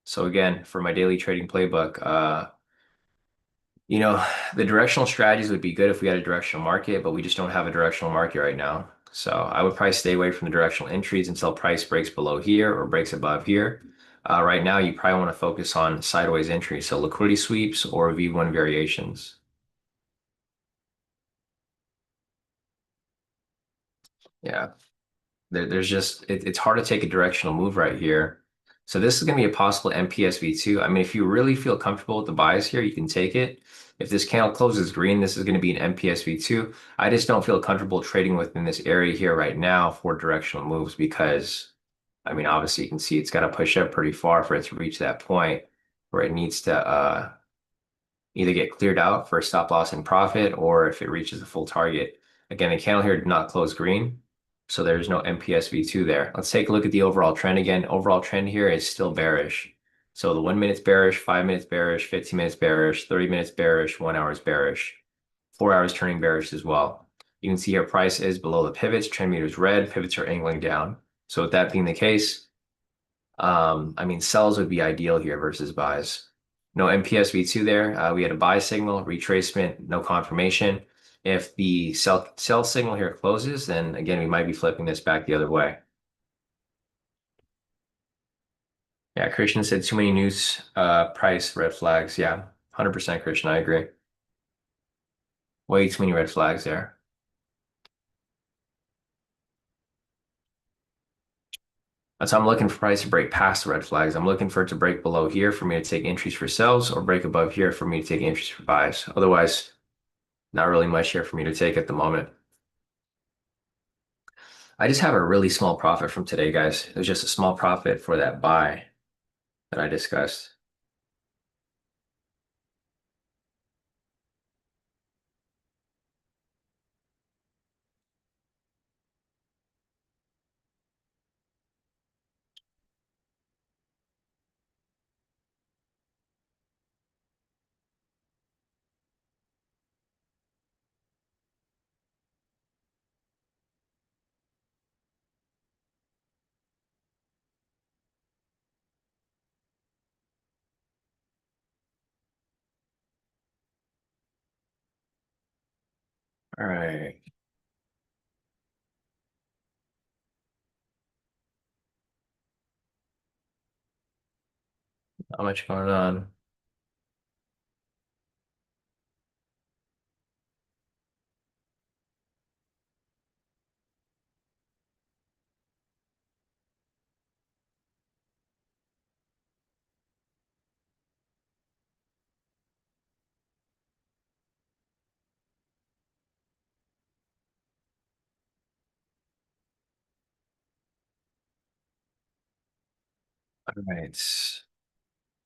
So again, for my daily trading playbook, the directional strategies would be good if we had a directional market, but we just don't have a directional market right now. So I would probably stay away from the directional entries until price breaks below here or breaks above here. Right now, you probably want to focus on sideways entries, so liquidity sweeps or V1 variations. Yeah. There's just it's hard to take a directional move right here. So this is going to be a possible MPS V2. I mean, if you really feel comfortable with the buys here, you can take it. If this candle closes green, this is going to be an MPS V2. I just don't feel comfortable trading within this area here right now for directional moves because, I mean, obviously you can see it's got to push up pretty far for it to reach that point where it needs to either get cleared out for a stop loss and profit or if it reaches the full target. Again, the candle here did not close green, so there's no MPS V2 there. Let's take a look at the overall trend again. Overall trend here is still bearish. So the 1 minute's bearish, 5 minutes bearish, 15 minutes bearish, 30 minutes bearish, 1 hour's bearish, 4 hours turning bearish as well. You can see here price is below the pivots, trend meter is red, pivots are angling down. So with that being the case, I mean, sells would be ideal here versus buys. No MPS V2 there. We had a buy signal, retracement, no confirmation. If the sell signal here closes, then again, we might be flipping this back the other way. Yeah, Christian said too many news price red flags. Yeah, 100% Christian, I agree. Way too many red flags there. That's why I'm looking for price to break past the red flags. I'm looking for it to break below here for me to take entries for sells or break above here for me to take entries for buys. Otherwise, not really much here for me to take at the moment. I just have a really small profit from today, guys. It was just a small profit for that buy that I discussed. All right. Not much going on. All right.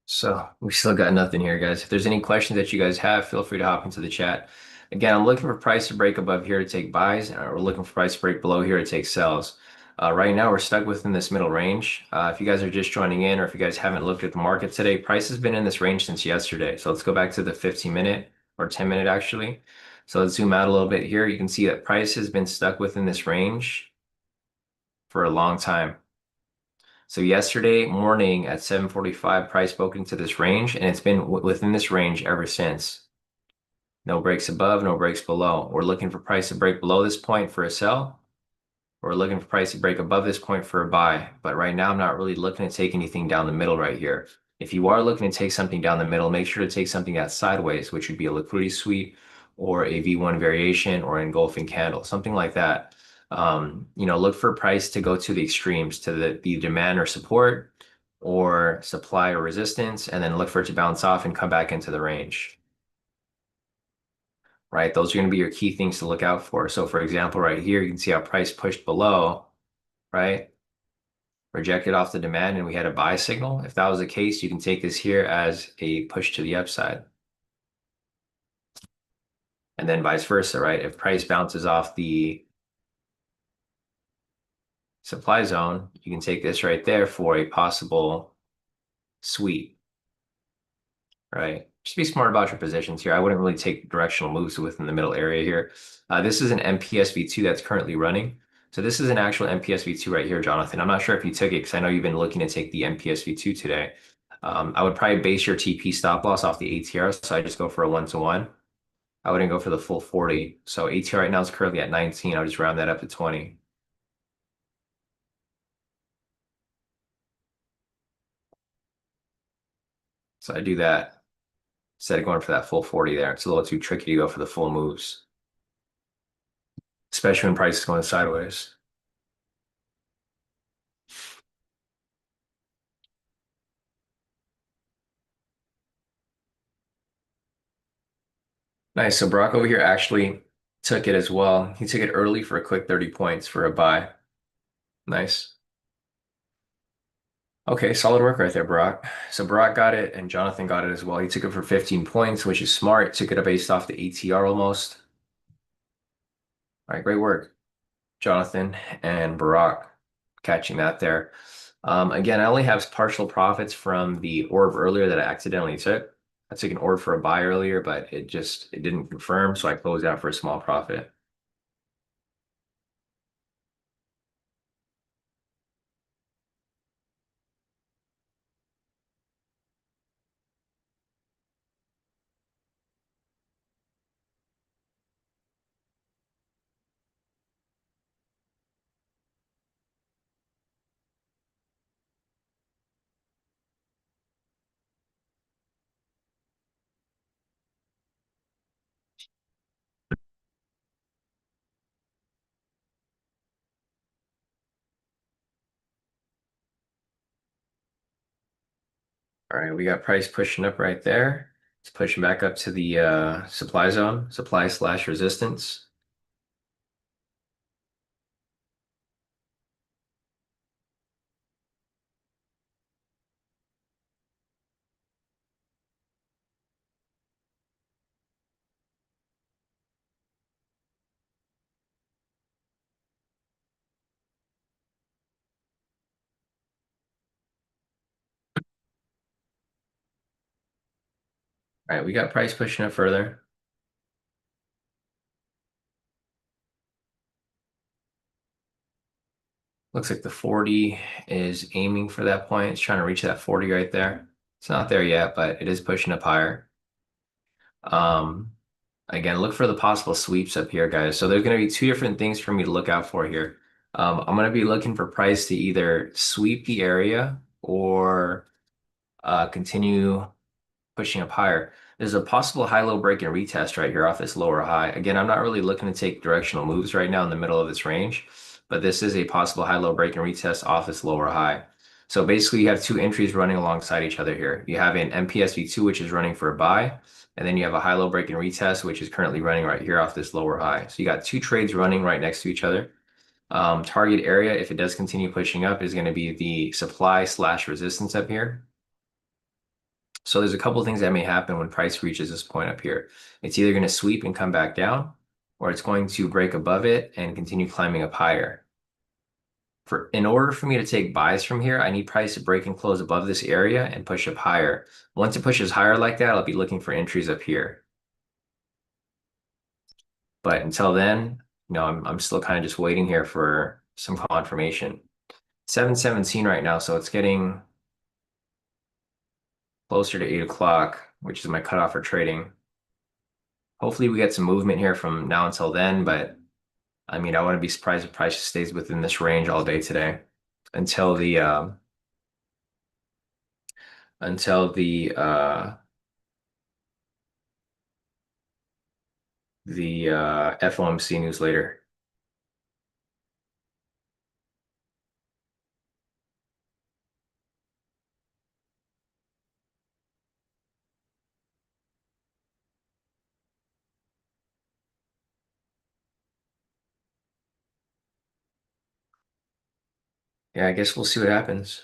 So we still got nothing here, guys. If there's any questions that you guys have, feel free to hop into the chat. Again, I'm looking for price to break above here to take buys, and we're looking for price to break below here to take sells. Right now, we're stuck within this middle range. If you guys are just joining in, or if you guys haven't looked at the market today, price has been in this range since yesterday. So let's go back to the 15-minute or 10-minute actually. So let's zoom out a little bit here. You can see that price has been stuck within this range for a long time. So yesterday morning at 7:45, price broke into this range, and it's been within this range ever since. No breaks above, no breaks below. We're looking for price to break below this point for a sell. We're looking for price to break above this point for a buy. But right now, I'm not really looking to take anything down the middle right here. If you are looking to take something down the middle, make sure to take something that's sideways, which would be a liquidity sweep or a V1 variation or engulfing candle, something like that. Look for price to go to the extremes, to the demand or support or supply or resistance, and then look for it to bounce off and come back into the range, right? Those are going to be your key things to look out for. So for example, right here, you can see how price pushed below, right? Rejected off the demand and we had a buy signal. If that was the case, you can take this here as a push to the upside. And then vice versa, right? If price bounces off the supply zone, you can take this right there for a possible sweep, right? Just be smart about your positions here. I wouldn't really take directional moves within the middle area here. This is an MPSV2 that's currently running. So this is an actual MPSV2 right here, Jonathan. I'm not sure if you took it because I know you've been looking to take the MPSV2 today. I would probably base your TP stop loss off the ATR. So I just go for a 1-to-1. I wouldn't go for the full 40. So ATR right now is currently at 19. I'll just round that up to 20. So I do that instead of going for that full 40 there. It's a little too tricky to go for the full moves, especially when price is going sideways. Nice. So Brock over here actually took it as well. He took it early for a quick 30 points for a buy. Nice. Okay, solid work right there, Brock. So Brock got it and Jonathan got it as well. He took it for 15 points, which is smart. Took it up based off the ATR almost. All right, great work, Jonathan and Barack, catching that there. Again, I only have partial profits from the orb earlier that I accidentally took. I took an orb for a buy earlier, but it didn't confirm, so I closed out for a small profit. All right, we got price pushing up right there. It's pushing back up to the supply zone, supply slash resistance. All right, we got price pushing up further. Looks like the 40 is aiming for that point. It's trying to reach that 40 right there. It's not there yet, but it is pushing up higher. Um, Again, look for the possible sweeps up here, guys. So there's going to be two different things for me to look out for here. I'm going to be looking for price to either sweep the area or continue pushing up higher. There's a possible high-low break and retest right here off this lower high. Again, I'm not really looking to take directional moves right now in the middle of this range, but this is a possible high-low break and retest off this lower high. So basically, you have two entries running alongside each other here. You have an MPSV2, which is running for a buy, and then you have a high-low break and retest, which is currently running right here off this lower high. So you got two trades running right next to each other. Target area, if it does continue pushing up, is going to be the supply slash resistance up here. So there's a couple of things that may happen when price reaches this point up here. It's either going to sweep and come back down, or it's going to break above it and continue climbing up higher. In order for me to take buys from here, I need price to break and close above this area and push up higher. Once it pushes higher like that, I'll be looking for entries up here. But until then, I'm still kind of just waiting here for some confirmation. 7:17 right now, so it's getting closer to 8 o'clock, which is my cutoff for trading. Hopefully we get some movement here from now until then, but I mean, I wouldn't be surprised if price stays within this range all day today until the FOMC news later. Yeah, I guess we'll see what happens.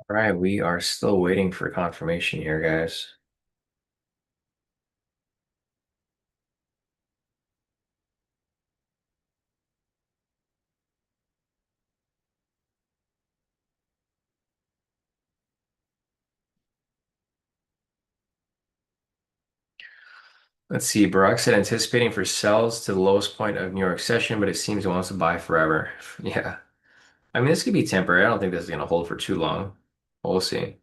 All right, we are still waiting for confirmation here, guys. Let's see. Barack said anticipating for sells to the lowest point of New York session, but it seems it wants to buy forever. Yeah. I mean, this could be temporary. I don't think this is going to hold for too long. We'll see.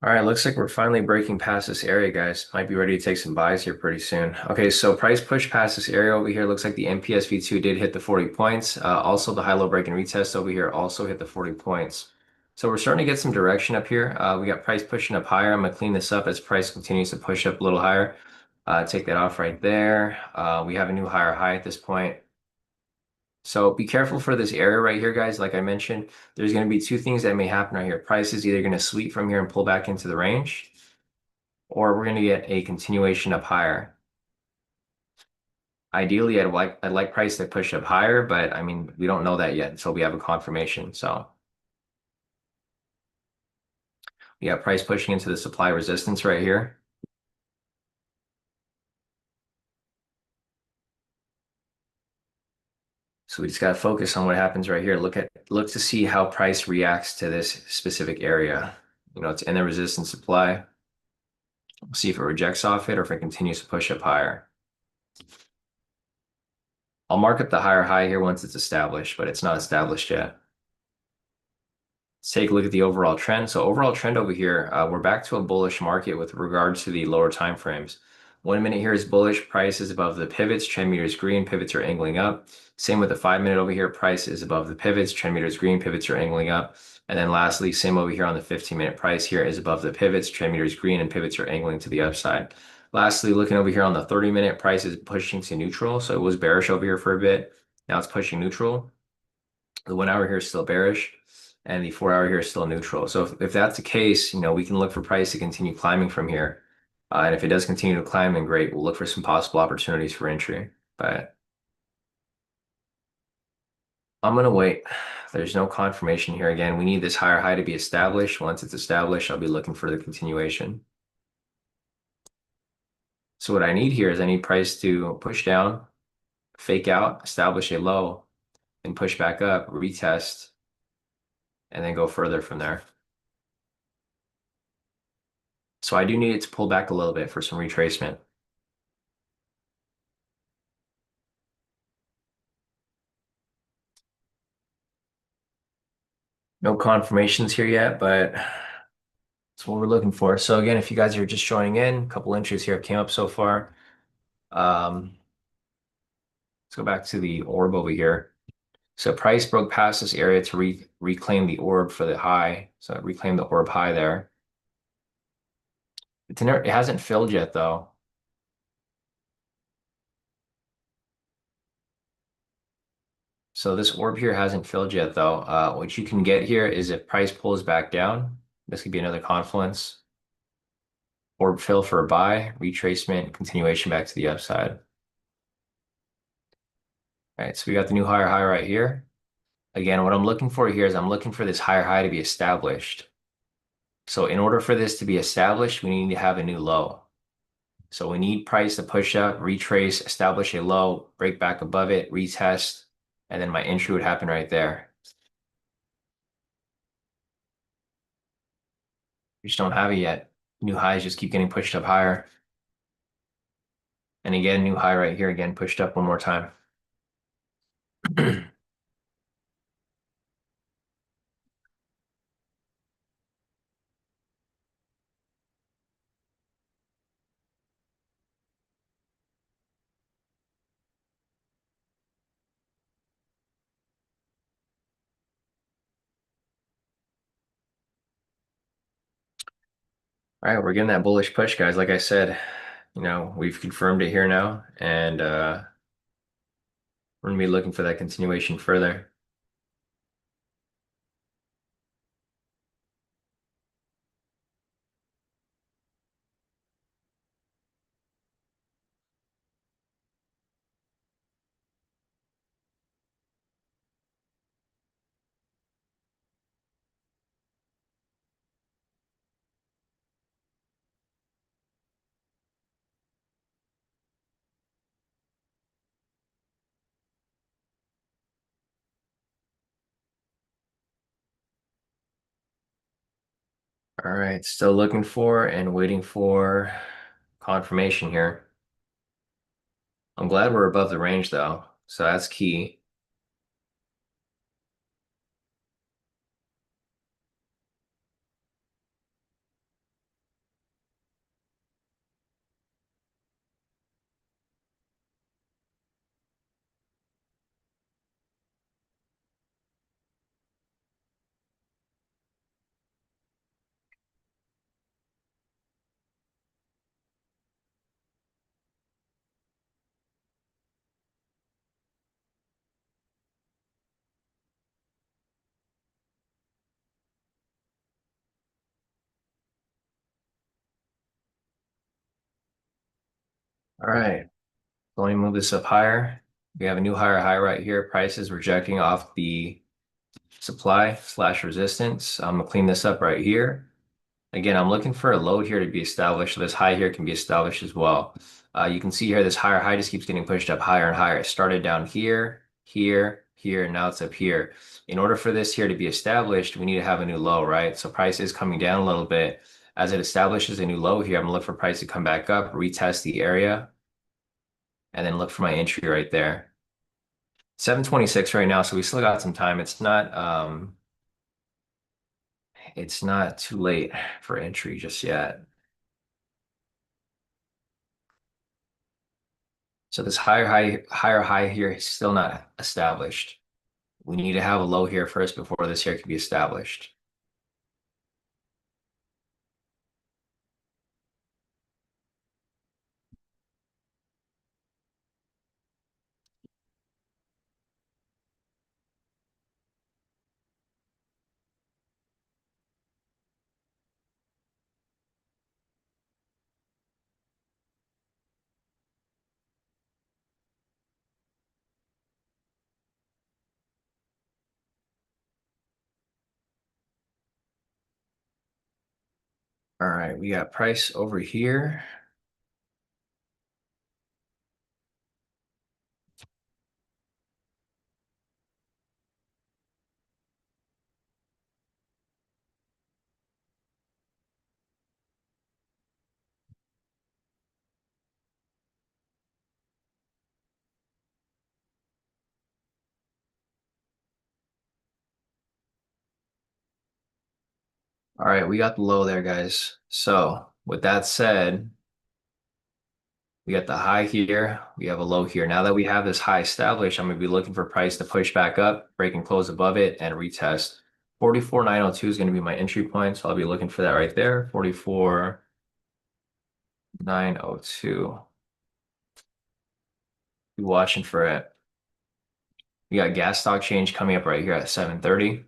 All right, looks like we're finally breaking past this area, guys. Might be ready to take some buys here pretty soon. Okay, so price push past this area over here. Looks like the MPSV2 did hit the 40 points. Also, the high-low break and retest over here also hit the 40 points. So we're starting to get some direction up here. We got price pushing up higher. I'm gonna clean this up as price continues to push up a little higher. Take that off right there. We have a new higher high at this point. So be careful for this area right here, guys. Like I mentioned, there's going to be two things that may happen right here. Price is either going to sweep from here and pull back into the range, or we're going to get a continuation up higher. Ideally, I'd like price to push up higher, but I mean, we don't know that yet until we have a confirmation. So we have price pushing into the supply resistance right here. So we just got to focus on what happens right here. Look to see how price reacts to this specific area. It's in the resistance supply. We'll see if it rejects off it or if it continues to push up higher. I'll mark up the higher high here once it's established, but it's not established yet. Let's take a look at the overall trend. So overall trend over here, we're back to a bullish market with regards to the lower time frames. 1 minute here is bullish. Price is above the pivots. Trend meter is green. Pivots are angling up. Same with the 5 minute over here. Price is above the pivots. Trend meter is green. Pivots are angling up. And then lastly, same over here on the 15 minute price here is above the pivots. Trend meter is green and pivots are angling to the upside. Lastly, looking over here on the 30 minute price is pushing to neutral. So it was bearish over here for a bit. Now it's pushing neutral. The 1 hour here is still bearish and the 4 hour here is still neutral. So if that's the case, we can look for price to continue climbing from here. And if it does continue to climb, then great. We'll look for some possible opportunities for entry. But I'm going to wait. There's no confirmation here. Again, we need this higher high to be established. Once it's established, I'll be looking for the continuation. So what I need here is I need price to push down, fake out, establish a low, and push back up, retest, and then go further from there. So I do need it to pull back a little bit for some retracement. No confirmations here yet, but that's what we're looking for. So again, if you guys are just joining in, a couple entries here have came up so far. Let's go back to the orb over here. So price broke past this area to reclaim the orb for the high. So reclaim the orb high there. It hasn't filled yet though. So this orb here hasn't filled yet though. What you can get here is if price pulls back down, this could be another confluence. Orb fill for a buy, retracement, continuation back to the upside. All right, so we got the new higher high right here. Again, what I'm looking for here is I'm looking for this higher high to be established. So in order for this to be established, we need to have a new low. So we need price to push up, retrace, establish a low, break back above it, retest, and then my entry would happen right there. We just don't have it yet. New highs just keep getting pushed up higher. And again, new high right here, again, pushed up one more time. All right, we're getting that bullish push, guys. Like I said, we've confirmed it here now, and we're gonna be looking for that continuation further. All right, still looking for and waiting for confirmation here. I'm glad we're above the range though, so that's key. All right, let me move this up higher. We have a new higher high right here. Price is rejecting off the supply/resistance. I'm gonna clean this up right here. Again, I'm looking for a low here to be established. So this high here can be established as well. You can see here this higher high just keeps getting pushed up higher and higher. It started down here, here, here, and now it's up here. In order for this here to be established, we need to have a new low, right? So price is coming down a little bit. As it establishes a new low here, I'm gonna look for price to come back up, retest the area, and then look for my entry right there. 726 right now, so we still got some time. It's not too late for entry just yet. So this higher high here is still not established. We need to have a low here first before this here can be established. All right, we got price over here. All right, we got the low there, guys. So with that said, we got the high here. We have a low here. Now that we have this high established, I'm going to be looking for price to push back up, break and close above it, and retest. 44,902 is going to be my entry point. So I'll be looking for that right there. 44,902. Be watching for it. We got gas stock change coming up right here at 7:30.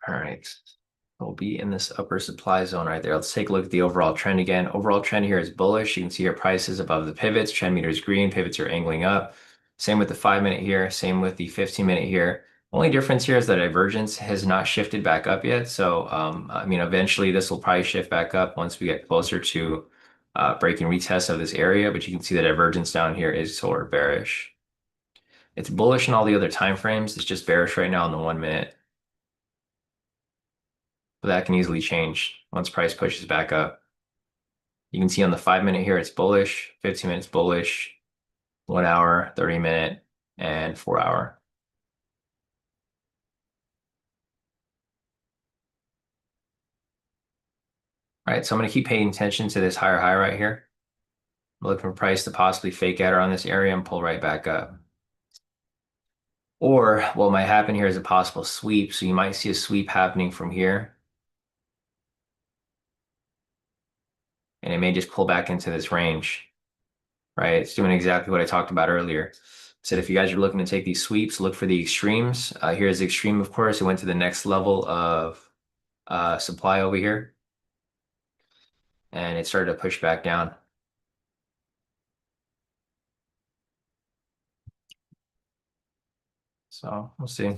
All right. We'll be in this upper supply zone right there. Let's take a look at the overall trend again. Overall trend here is bullish. You can see here prices above the pivots. Trend meter is green. Pivots are angling up. Same with the 5-minute here. Same with the 15-minute here. Only difference here is that divergence has not shifted back up yet. So, I mean, eventually this will probably shift back up once we get closer to breaking retest of this area. But you can see the divergence down here is sort of bearish. It's bullish in all the other time frames. It's just bearish right now in the 1-minute. But that can easily change once price pushes back up. You can see on the 5-minute here, it's bullish, 15 minutes bullish, 1 hour, 30-minute, and 4 hour. All right, so I'm going to keep paying attention to this higher high right here. I'm looking for price to possibly fake out around this area and pull right back up. Or what might happen here is a possible sweep. So you might see a sweep happening from here, and it may just pull back into this range, right? It's doing exactly what I talked about earlier. Said if you guys are looking to take these sweeps, look for the extremes. Here's the extreme, of course. It went to the next level of supply over here, and it started to push back down. So we'll see.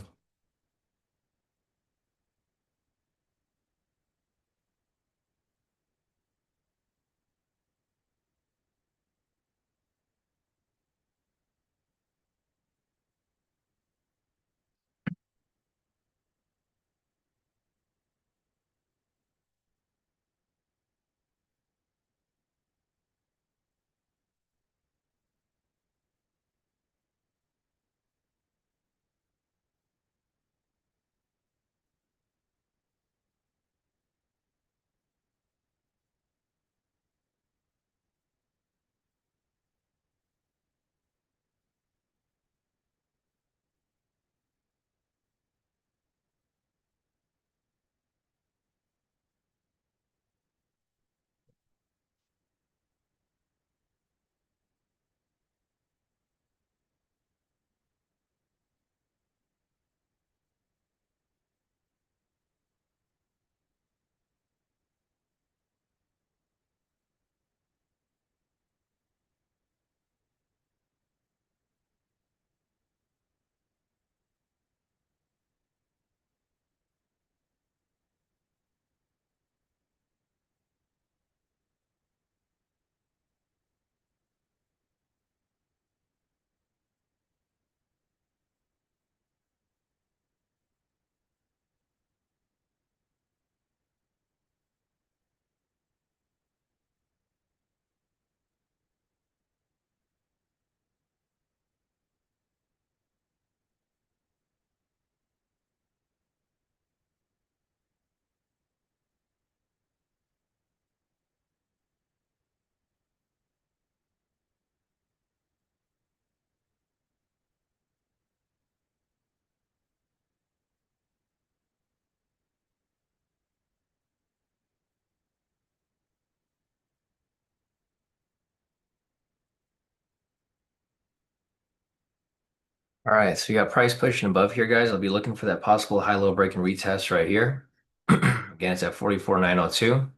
All right, so we got price pushing above here, guys. I'll be looking for that possible high-low break and retest right here. Again, it's at 44,902.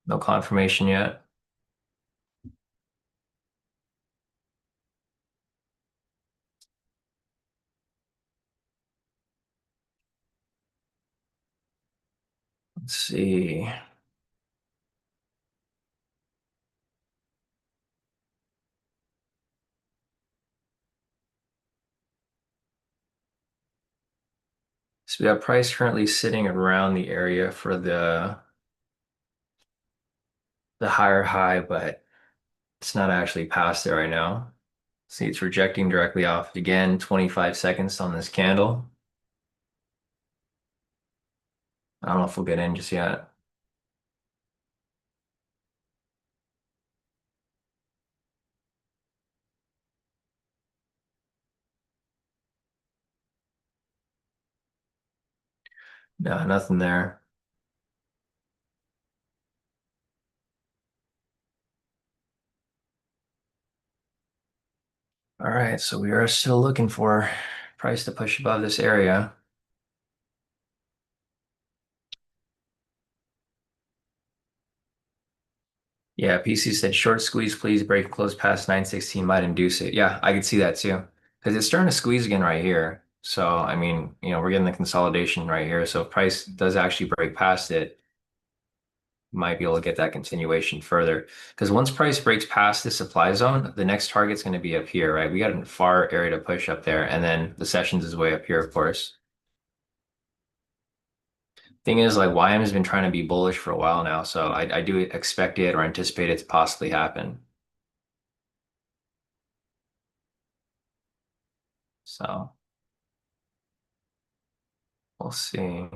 No confirmation yet. Let's see. So we have price currently sitting around the area for the higher high, but it's not actually past there right now. See, it's rejecting directly off again, 25 seconds on this candle. I don't know if we'll get in just yet. No, nothing there. All right, so we are still looking for price to push above this area. Yeah, PC said short squeeze, please break and close past 916 might induce it. Yeah, I could see that too. Because it's starting to squeeze again right here. So, I mean, we're getting the consolidation right here. So if price does actually break past it, might be able to get that continuation further. Because once price breaks past the supply zone, the next target's going to be up here, right? We got a far area to push up there, and then the sessions is way up here, of course. Thing is, like YM has been trying to be bullish for a while now, so I do expect it or anticipate it to possibly happen. So we'll see.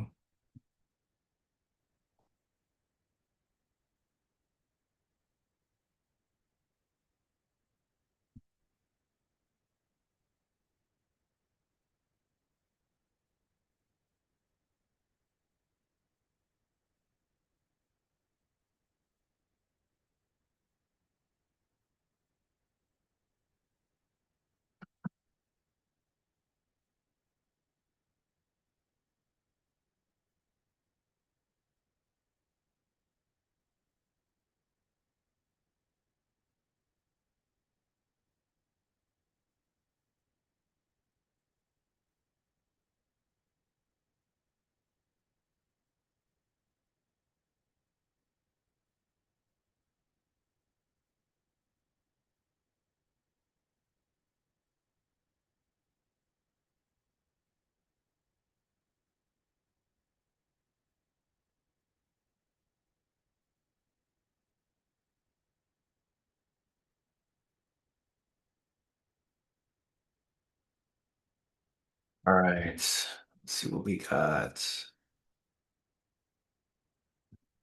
All right, let's see what we got.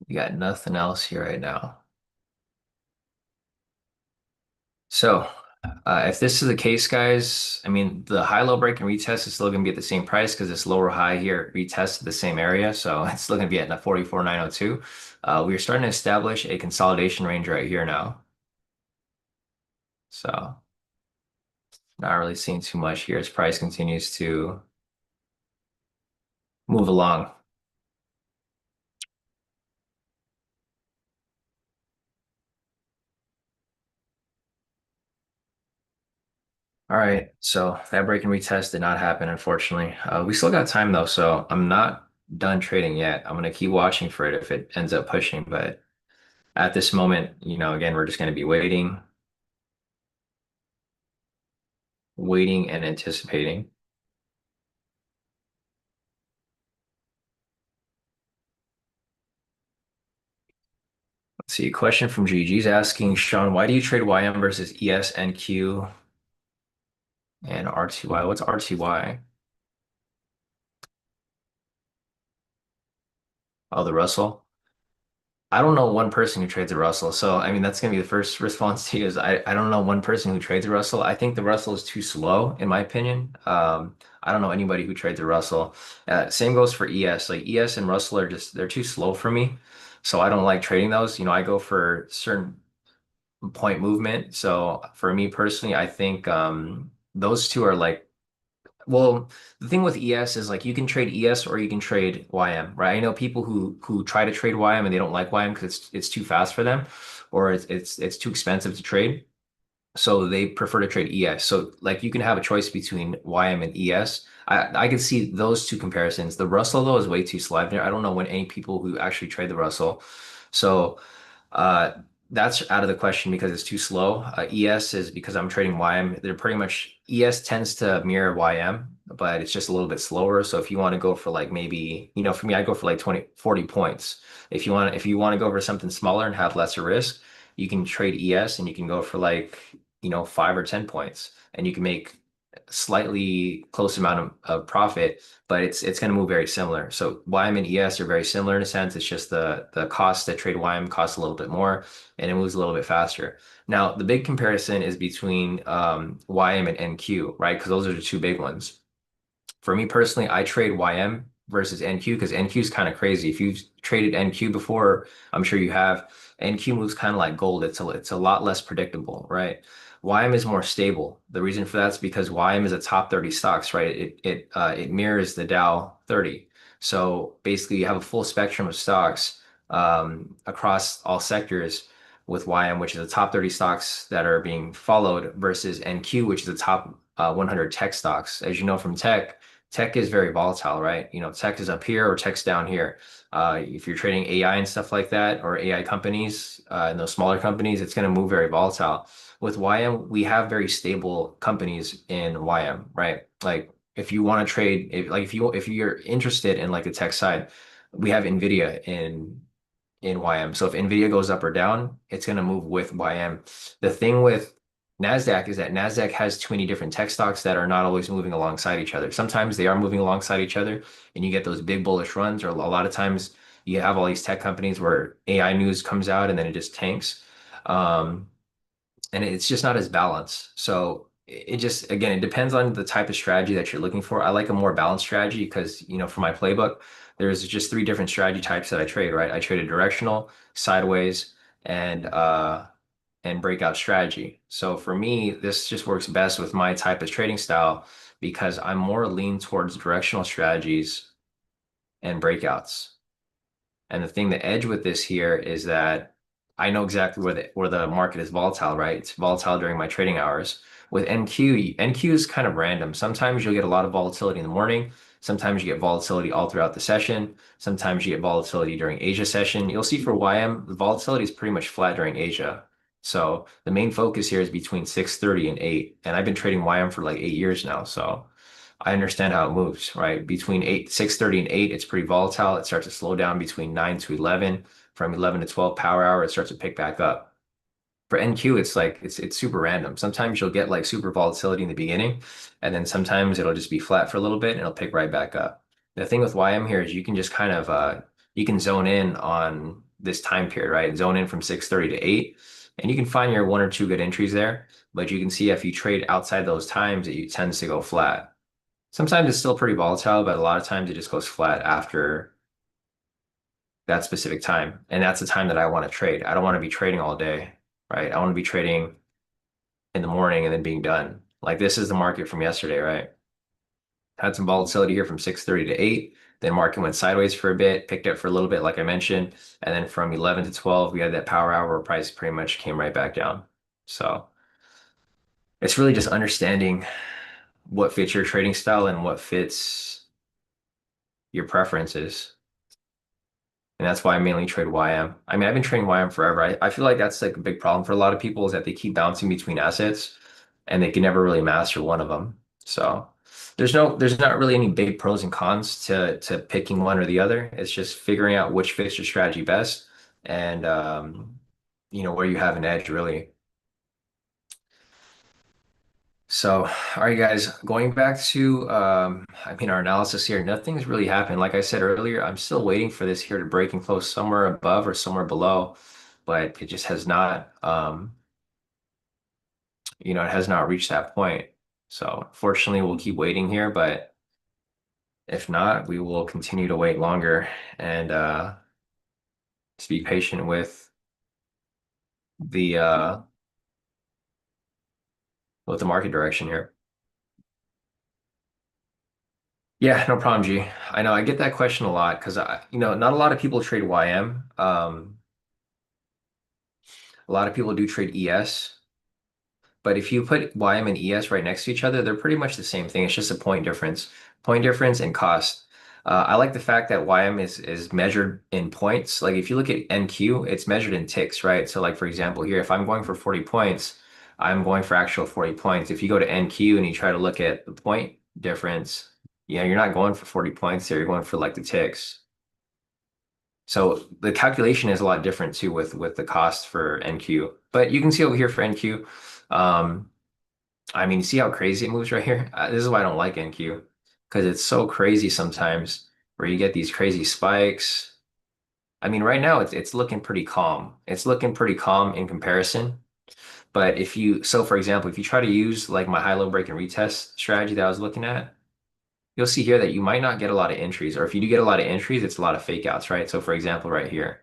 We got nothing else here right now. So, if this is the case, guys, I mean, the high-low break and retest is still going to be at the same price because this lower high here retested the same area. So it's still going to be at 44,902. We're starting to establish a consolidation range right here now. So not really seeing too much here as price continues to move along. All right, so that break and retest did not happen, unfortunately. We still got time though, so I'm not done trading yet. I'm gonna keep watching for it if it ends up pushing, but at this moment, again, we're just gonna be waiting and anticipating. Let's see, a question from Gigi's asking, Sean, why do you trade YM versus ES, NQ, and RTY? What's RTY? Oh, the Russell. I don't know one person who trades a Russell. So, I mean, that's going to be the first response to you is I don't know one person who trades a Russell. I think the Russell is too slow, in my opinion. I don't know anybody who trades a Russell. Same goes for ES. Like ES and Russell are just, they're too slow for me. So I don't like trading those. I go for certain. point movement. So for me personally, I think those two are like, well, the thing with ES is like you can trade ES or you can trade YM, right? I know people who try to trade YM and they don't like YM because it's too fast for them or it's too expensive to trade. So they prefer to trade ES. So like you can have a choice between YM and ES. I can see those two comparisons. The Russell though is way too slow. I don't know when any people who actually trade the Russell. So uh, that's out of the question because it's too slow. ES is because I'm trading YM. They're pretty much ES tends to mirror YM, but it's just a little bit slower. So if you want to go for like maybe, for me, I go for like 20, 40 points. If you want to go for something smaller and have lesser risk, you can trade ES and you can go for like, 5 or 10 points and you can make slightly close amount of profit, but it's going to move very similar. So YM and ES are very similar in a sense. It's just the cost to trade YM costs a little bit more and it moves a little bit faster. Now, the big comparison is between YM and NQ, right? Because those are the two big ones. For me personally, I trade YM versus NQ because NQ is kind of crazy. If you've traded NQ before, I'm sure you have. NQ moves kind of like gold. It's a lot less predictable, right? YM is more stable. The reason for that is because YM is a top 30 stocks, right? It mirrors the Dow 30. So basically, you have a full spectrum of stocks across all sectors with YM, which is the top 30 stocks that are being followed, versus NQ, which is the top 100 tech stocks. As you know from tech is very volatile, right? Tech is up here or tech's down here. If you're trading AI and stuff like that, or AI companies, and those smaller companies, it's going to move very volatile. With YM, we have very stable companies in YM, right? Like if you want to trade, if you're interested in like the tech side, we have NVIDIA in YM. So if NVIDIA goes up or down, it's going to move with YM. The thing with NASDAQ is that NASDAQ has too many different tech stocks that are not always moving alongside each other. Sometimes they are moving alongside each other and you get those big bullish runs, or a lot of times you have all these tech companies where AI news comes out and then it just tanks. Um, and it's just not as balanced. So it just, again, it depends on the type of strategy that you're looking for. I like a more balanced strategy because, for my playbook, there's just three different strategy types that I trade, right? I trade a directional, sideways, and breakout strategy. So for me, this just works best with my type of trading style because I'm more lean towards directional strategies and breakouts. And the edge with this here is that I know exactly where the market is volatile, right? It's volatile during my trading hours. With NQ is kind of random. Sometimes you'll get a lot of volatility in the morning. Sometimes you get volatility all throughout the session. Sometimes you get volatility during Asia session. You'll see for YM, the volatility is pretty much flat during Asia. So the main focus here is between 6:30 and 8. And I've been trading YM for like 8 years now. So I understand how it moves, right? Between 6:30 and 8, it's pretty volatile. It starts to slow down between 9 to 11. From 11 to 12 power hour, it starts to pick back up. For NQ, it's like it's super random. Sometimes you'll get like super volatility in the beginning, and then sometimes it'll just be flat for a little bit and it'll pick right back up. The thing with YM here is you can just kind of you can zone in on this time period, right? Zone in from 6:30 to 8, and you can find your one or two good entries there. But you can see if you trade outside those times, it tends to go flat. Sometimes it's still pretty volatile, but a lot of times it just goes flat after that specific time. And that's the time that I want to trade. I don't want to be trading all day, right? I want to be trading in the morning and then being done. Like this is the market from yesterday, right? Had some volatility here from 6:30 to 8. Then market went sideways for a bit, picked up for a little bit, like I mentioned. And then from 11 to 12, we had that power hour where price pretty much came right back down. So it's really just understanding what fits your trading style and what fits your preferences. And that's why I mainly trade YM. I mean, I've been trading YM forever. I feel like that's like a big problem for a lot of people is that they keep bouncing between assets and they can never really master one of them. So there's not really any big pros and cons to picking one or the other. It's just figuring out which fits your strategy best and where you have an edge really. So, all right, guys, going back to, our analysis here, nothing's really happened. Like I said earlier, I'm still waiting for this here to break and close somewhere above or somewhere below, but it just has not, it has not reached that point. So, fortunately, we'll keep waiting here, but if not, we will continue to wait longer and just be patient with the with the market direction here. Yeah, no problem, G. I know I get that question a lot because not a lot of people trade YM. A lot of people do trade ES. But if you put YM and ES right next to each other, they're pretty much the same thing. It's just a point difference and cost. I like the fact that YM is measured in points. Like if you look at NQ, it's measured in ticks, right? So like for example here, if I'm going for 40 points, I'm going for actual 40 points. If you go to NQ and you try to look at the point difference, you're not going for 40 points there. You're going for like the ticks. So the calculation is a lot different too with the cost for NQ. But you can see over here for NQ. Um, I mean, see how crazy it moves right here? This is why I don't like NQ because it's so crazy sometimes where you get these crazy spikes. I mean, right now it's looking pretty calm. It's looking pretty calm in comparison. But so for example, if you try to use like my high-low break and retest strategy that I was looking at, you'll see here that you might not get a lot of entries, or if you do get a lot of entries, it's a lot of fake outs, right? So for example, right here.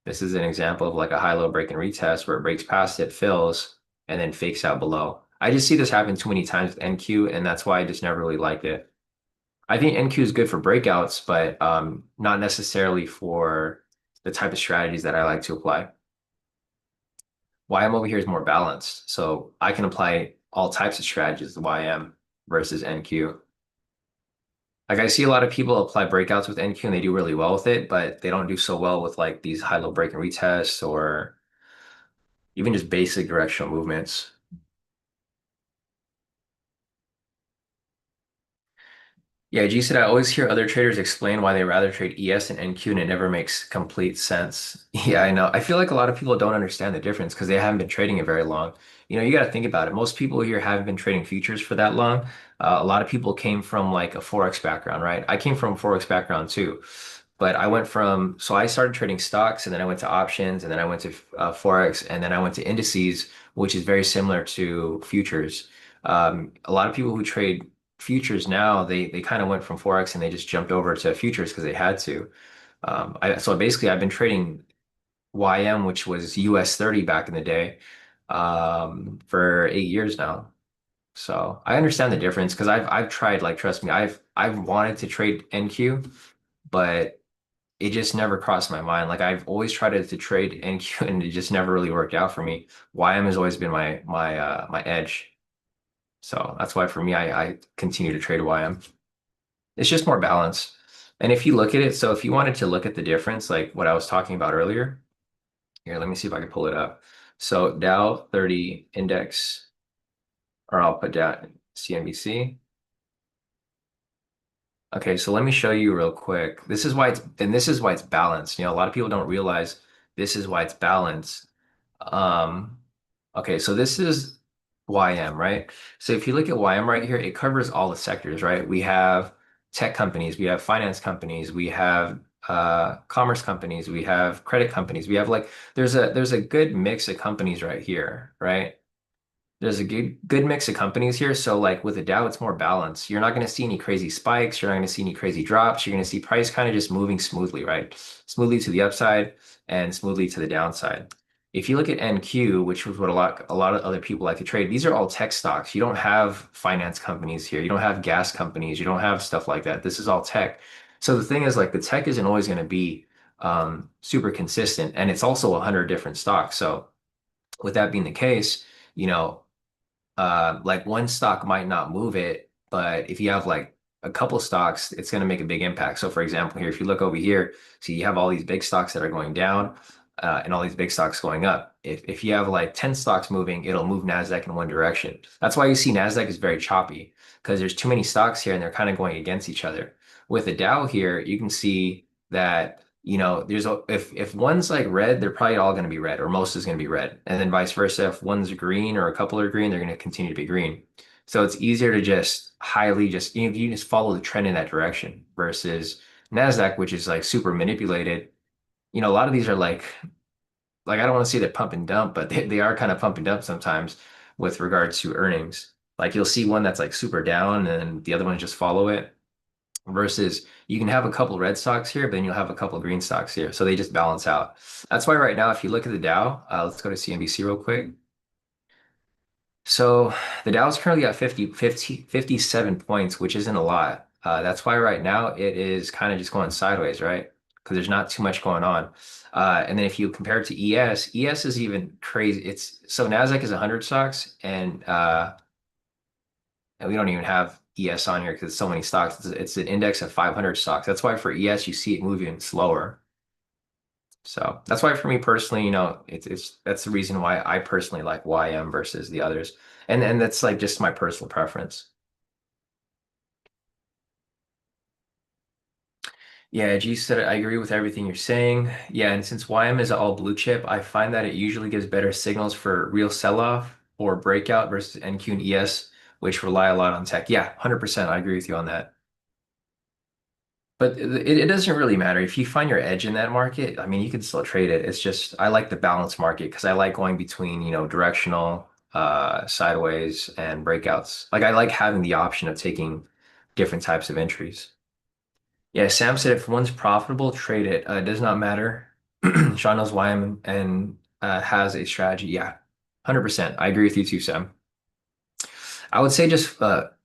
This is an example of like a high-low break and retest where it breaks past it, fills, and then fakes out below. I just see this happen too many times with NQ, and that's why I just never really liked it. I think NQ is good for breakouts, but not necessarily for the type of strategies that I like to apply. YM over here is more balanced, so I can apply all types of strategies to YM versus NQ. Like I see a lot of people apply breakouts with NQ and they do really well with it, but they don't do so well with like these high-low break and retests or even just basic directional movements. Yeah, G said I always hear other traders explain why they rather trade ES and NQ and it never makes complete sense. Yeah, I know. I feel like a lot of people don't understand the difference because they haven't been trading it very long. You got to think about it. Most people here haven't been trading futures for that long. A lot of people came from like a Forex background, right? I came from a Forex background too. But so I started trading stocks and then I went to options and then I went to Forex and then I went to indices, which is very similar to futures. A lot of people who trade futures now, they kind of went from Forex and they just jumped over to futures because they had to. So basically I've been trading YM, which was US 30 back in the day, for 8 years now. So I understand the difference because I've tried, like, trust me, I've wanted to trade NQ, but it just never crossed my mind. Like I've always tried to trade NQ and it just never really worked out for me. YM has always been my edge. So that's why for me I continue to trade YM. It's just more balanced. And if you look at it, so if you wanted to look at the difference, like what I was talking about earlier, here, let me see if I can pull it up. So Dow 30 index, or I'll put down CNBC. Okay, so let me show you real quick. This is why it's balanced. A lot of people don't realize this is why it's balanced. Um, okay, so this is YM, right? So if you look at YM right here, it covers all the sectors, right? We have tech companies, we have finance companies, we have commerce companies, we have credit companies. We have like there's a good mix of companies right here, right? There's a good mix of companies here. So like with the Dow, it's more balanced. You're not going to see any crazy spikes. You're not going to see any crazy drops. You're going to see price kind of just moving smoothly, right? Smoothly to the upside and smoothly to the downside. If you look at NQ, which was what a lot of other people like to trade, these are all tech stocks. You don't have finance companies here. You don't have gas companies. You don't have stuff like that. This is all tech. So the thing is, like, the tech isn't always going to be super consistent, and it's also 100 different stocks. So with that being the case, you know like one stock might not move it, but if you have like a couple stocks, it's going to make a big impact. So for example, here, if you look over here, see you have all these big stocks that are going down, and all these big stocks going up. If you have like 10 stocks moving, it'll move NASDAQ in one direction. That's why you see NASDAQ is very choppy because there's too many stocks here and they're kind of going against each other. With the Dow here, you can see that if one's like red, they're probably all going to be red, or most is going to be red, and then vice versa. If one's green or a couple are green, they're going to continue to be green. So it's easier to you just follow the trend in that direction versus Nasdaq, which is like super manipulated. A lot of these are like I don't want to say they're pump and dump, but they are kind of pump and dump sometimes with regards to earnings. Like you'll see one that's like super down, and the other ones just follow it versus you can have a couple red stocks here, but then you'll have a couple green stocks here. So they just balance out. That's why right now, if you look at the Dow, let's go to CNBC real quick. So the Dow is currently at 57 points, which isn't a lot. That's why right now it is kind of just going sideways, right? Because there's not too much going on. And then if you compare it to ES, ES is even crazy. It's so Nasdaq is 100 stocks, and we don't even have ES on here because it's so many stocks. It's an index of 500 stocks. That's why for ES you see it moving slower. So that's why for me personally, it's that's the reason why I personally like YM versus the others. And that's like just my personal preference. Yeah, G said I agree with everything you're saying. Yeah, and since YM is all blue chip, I find that it usually gives better signals for real sell-off or breakout versus NQ and ES, which rely a lot on tech. Yeah, 100%. I agree with you on that. But it doesn't really matter. If you find your edge in that market, I mean, you can still trade it. It's just I like the balanced market because I like going between, directional, sideways, and breakouts. Like I like having the option of taking different types of entries. Yeah, Sam said if one's profitable, trade it. It does not matter. Sean knows why and has a strategy. Yeah, 100%. I agree with you too, Sam. I would say just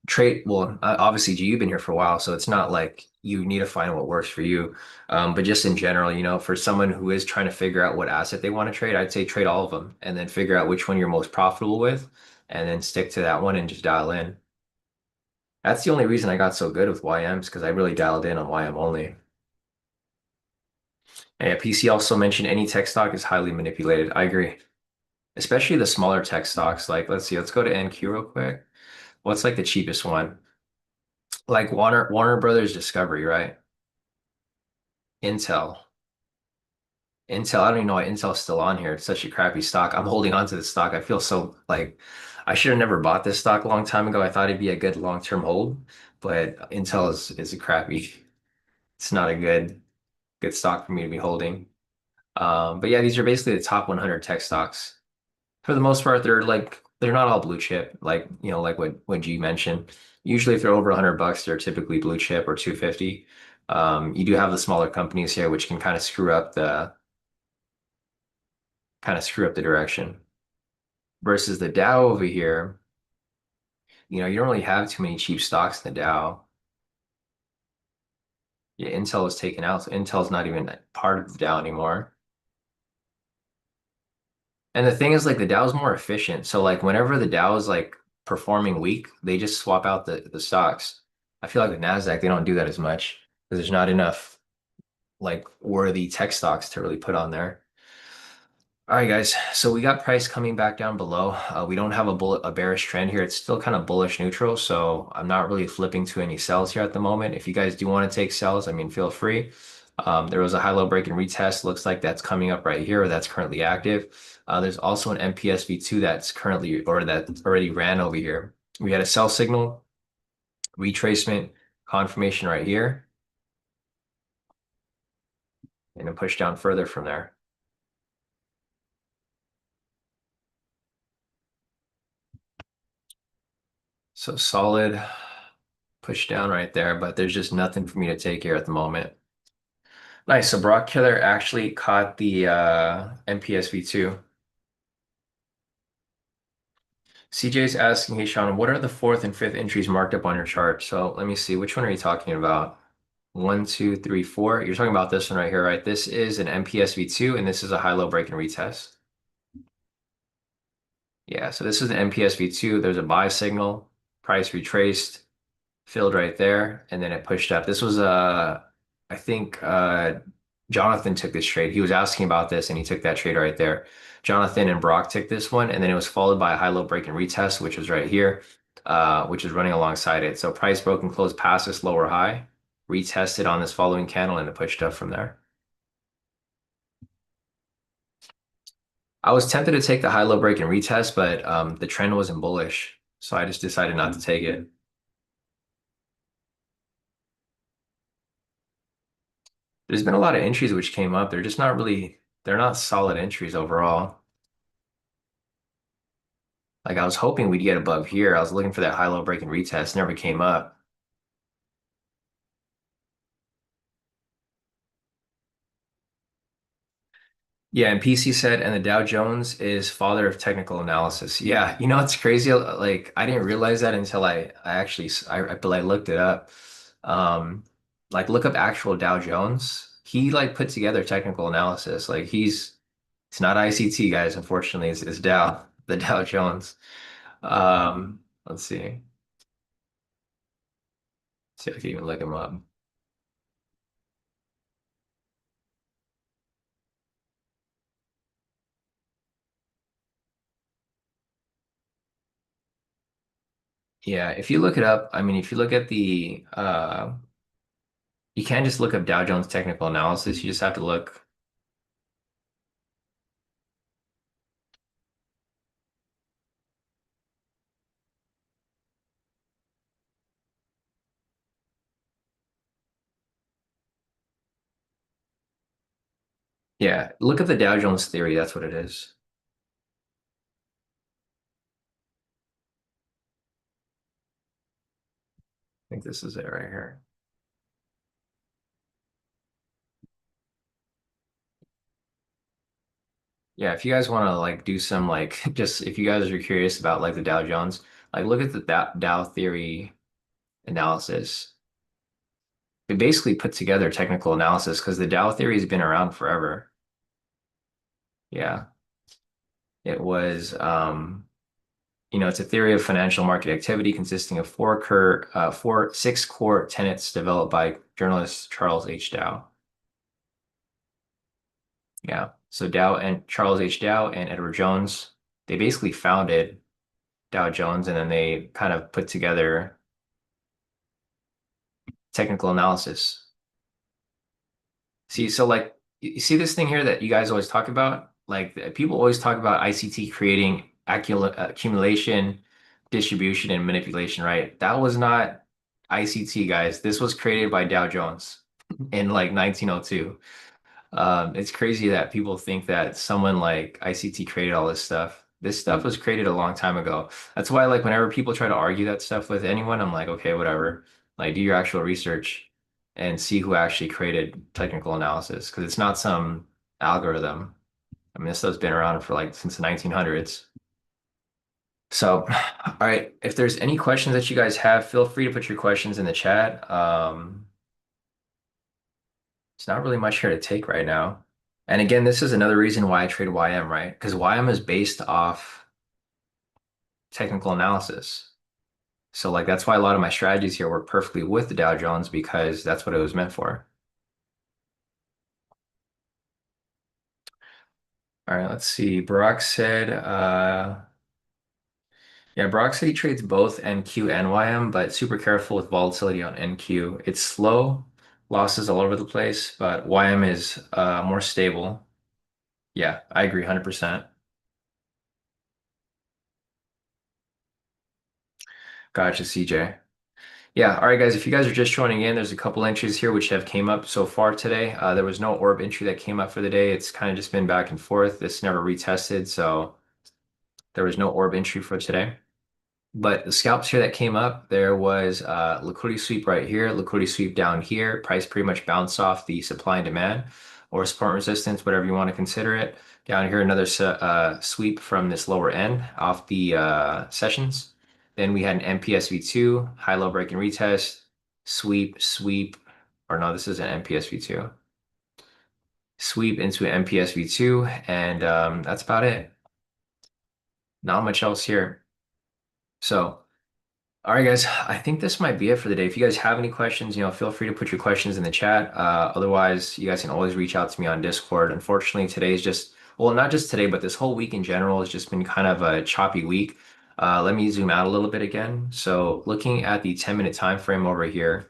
trade. Well, obviously, G, you've been here for a while, so it's not like you need to find what works for you. But just in general, for someone who is trying to figure out what asset they want to trade, I'd say trade all of them and then figure out which one you're most profitable with, and then stick to that one and just dial in. That's the only reason I got so good with YMs because I really dialed in on YM only. And yeah, PC also mentioned any tech stock is highly manipulated. I agree, especially the smaller tech stocks. Like, let's see, let's go to NQ real quick. What's like the cheapest one? Like Warner Brothers Discovery, right? Intel. Intel, I don't even know why Intel's still on here. It's such a crappy stock. I'm holding on to the stock. I feel so like I should have never bought this stock a long time ago. I thought it'd be a good long-term hold, but Intel is a crappy. It's not a good stock for me to be holding. But yeah, these are basically the top 100 tech stocks. For the most part, they're not all blue chip, like like what G mentioned. Usually, if they're over $100, they're typically blue chip or 250. You do have the smaller companies here, which can kind of screw up the direction. Versus the Dow over here, you don't really have too many cheap stocks in the Dow. Yeah, Intel was taken out, so Intel's not even part of the Dow anymore. And the thing is, like the Dow is more efficient. So like whenever the Dow is like performing weak, they just swap out the stocks. I feel like with Nasdaq, they don't do that as much because there's not enough like worthy tech stocks to really put on there. All right, guys. So we got price coming back down below. We don't have a bearish trend here. It's still kind of bullish neutral. So I'm not really flipping to any sells here at the moment. If you guys do want to take sells, I mean, feel free. There was a high-low break and retest. Looks like that's coming up right here, or that's currently active. There's also an MPSV2 that's currently, or that already ran over here. We had a sell signal, retracement, confirmation right here, and then push down further from there. So solid push down right there, but there's just nothing for me to take here at the moment. Nice. So Brock Killer actually caught the MPSV2. CJ's asking, hey Sean, what are the fourth and fifth entries marked up on your chart? So let me see, which one are you talking about? One, two, three, four. You're talking about this one right here, right? This is an MPSV2 and this is a high-low break and retest. Yeah, so this is an MPSV2. There's a buy signal, price retraced, filled right there, and then it pushed up. This was I think Jonathan took this trade. He was asking about this and he took that trade right there. Jonathan and Brock took this one, and then it was followed by a high-low break and retest, which was right here, which is running alongside it. So price broke and closed past this lower high, retested on this following candle, and it pushed up from there. I was tempted to take the high-low break and retest, but the trend wasn't bullish, so I just decided not to take it. There's been a lot of entries which came up. They're not solid entries overall. Like I was hoping we'd get above here. I was looking for that high-low break and retest, never came up. Yeah, and PC said, and the Dow Jones is father of technical analysis. Yeah, it's crazy. Like I didn't realize that until I actually but I looked it up. Um, like look up actual Dow Jones. He like put together technical analysis. Like it's not ICT guys, unfortunately. It's Dow, the Dow Jones. Let's see. See if I can even look him up. Yeah, if you look it up, I mean, if you look at you can't just look up Dow Jones technical analysis. You just have to look. Yeah, look at the Dow Jones theory. That's what it is. I think this is it right here. Yeah, if you guys want to like do some like just if you guys are curious about like the Dow Jones, like look at the Dow theory analysis. They basically put together technical analysis because the Dow theory has been around forever. Yeah, it was it's a theory of financial market activity consisting of six core tenets developed by journalist Charles H. Dow. Yeah. So Dow and Charles H. Dow and Edward Jones, they basically founded Dow Jones and then they kind of put together technical analysis. See, so like you see this thing here that you guys always talk about? Like people always talk about ICT creating accumulation, distribution, and manipulation, right? That was not ICT, guys. This was created by Dow Jones in like 1902. It's crazy that people think that someone like ICT created all this stuff. This stuff was created a long time ago. That's why, like, whenever people try to argue that stuff with anyone, I'm like, okay, whatever. Like, do your actual research and see who actually created technical analysis, because it's not some algorithm. I mean, this stuff's been around for like since the 1900s. So, all right, if there's any questions that you guys have, feel free to put your questions in the chat. It's not really much here to take right now. And again, this is another reason why I trade YM, right? Because YM is based off technical analysis. So like that's why a lot of my strategies here work perfectly with the Dow Jones because that's what it was meant for. All right, let's see. Barack said, yeah, Barack said he trades both NQ and YM, but super careful with volatility on NQ. It's slow, losses all over the place, but YM is more stable. Yeah, I agree 100%. Gotcha, CJ. Yeah, all right, guys. If you guys are just joining in, there's a couple entries here which have came up so far today. There was no orb entry that came up for the day. It's kind of just been back and forth. This never retested, so there was no orb entry for today. But the scalps here that came up, there was liquidity sweep right here, liquidity sweep down here. Price pretty much bounced off the supply and demand or support and resistance, whatever you want to consider it. Down here, another sweep from this lower end off the sessions. Then we had an MPSV2, high-low break and retest, sweep, sweep, or no, this is an MPSV2. Sweep into an MPSV2, and that's about it. Not much else here. So. All right, guys. I think this might be it for the day. If you guys have any questions, feel free to put your questions in the chat. Otherwise, you guys can always reach out to me on Discord. Unfortunately, today's just, well, not just today, but this whole week in general has just been kind of a choppy week. Let me zoom out a little bit again. So looking at the 10-minute time frame over here,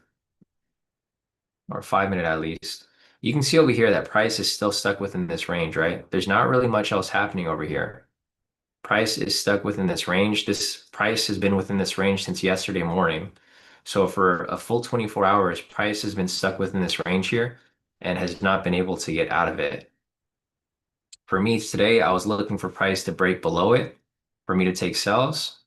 or 5-minute at least, you can see over here that price is still stuck within this range, right? There's not really much else happening over here. Price is stuck within this range. This price has been within this range since yesterday morning. So for a full 24 hours, price has been stuck within this range here and has not been able to get out of it. For me today, I was looking for price to break below it for me to take sells,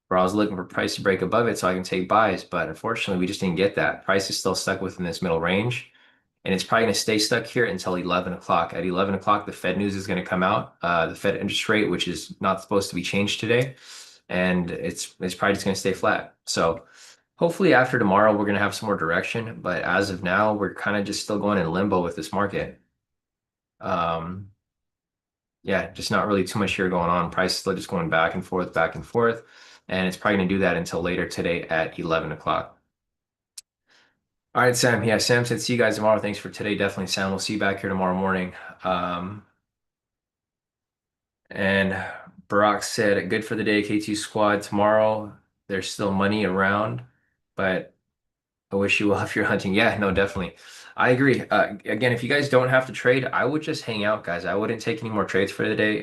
or I was looking for price to break above it so I can take buys. But unfortunately, we just didn't get that. Price is still stuck within this middle range. and it's probably going to stay stuck here until 11 o'clock. At 11 o'clock, the Fed news is going to come out, the Fed interest rate, which is not supposed to be changed today, and it's probably just going to stay flat. So hopefully after tomorrow, we're going to have some more direction. But as of now, we're kind of just still going in limbo with this market. Um, yeah, just not really too much here going on. Price is still just going back and forth, and it's probably going to do that until later today at 11 o'clock. All right, Sam. Yeah, Sam said see you guys tomorrow. Thanks for today. Definitely, Sam. We'll see you back here tomorrow morning. And Barack said, good for the day, K2 squad. Tomorrow, there's still money around, but I wish you well if you're hunting. Yeah, no, definitely. I agree. Again, if you guys don't have to trade, I would just hang out, guys. I wouldn't take any more trades for the day.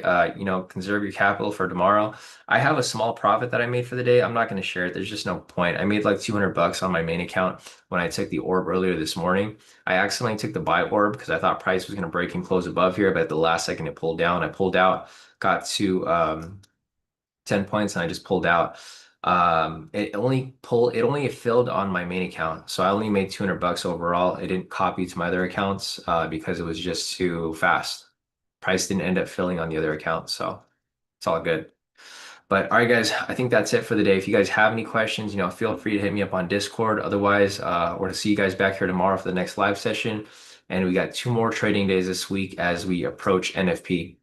Conserve your capital for tomorrow. I have a small profit that I made for the day. I'm not going to share it. There's just no point. I made like 200 bucks on my main account when I took the orb earlier this morning. I accidentally took the buy orb because I thought price was going to break and close above here, but at the last second it pulled down. I pulled out, got to 10 points, and I just pulled out. It only filled on my main account. So I only made 200 bucks overall. It didn't copy to my other accounts because it was just too fast. Price didn't end up filling on the other account. So it's all good. But all right, guys, I think that's it for the day. If you guys have any questions, feel free to hit me up on Discord. Otherwise, or to see you guys back here tomorrow for the next live session. And we got 2 more trading days this week as we approach NFP.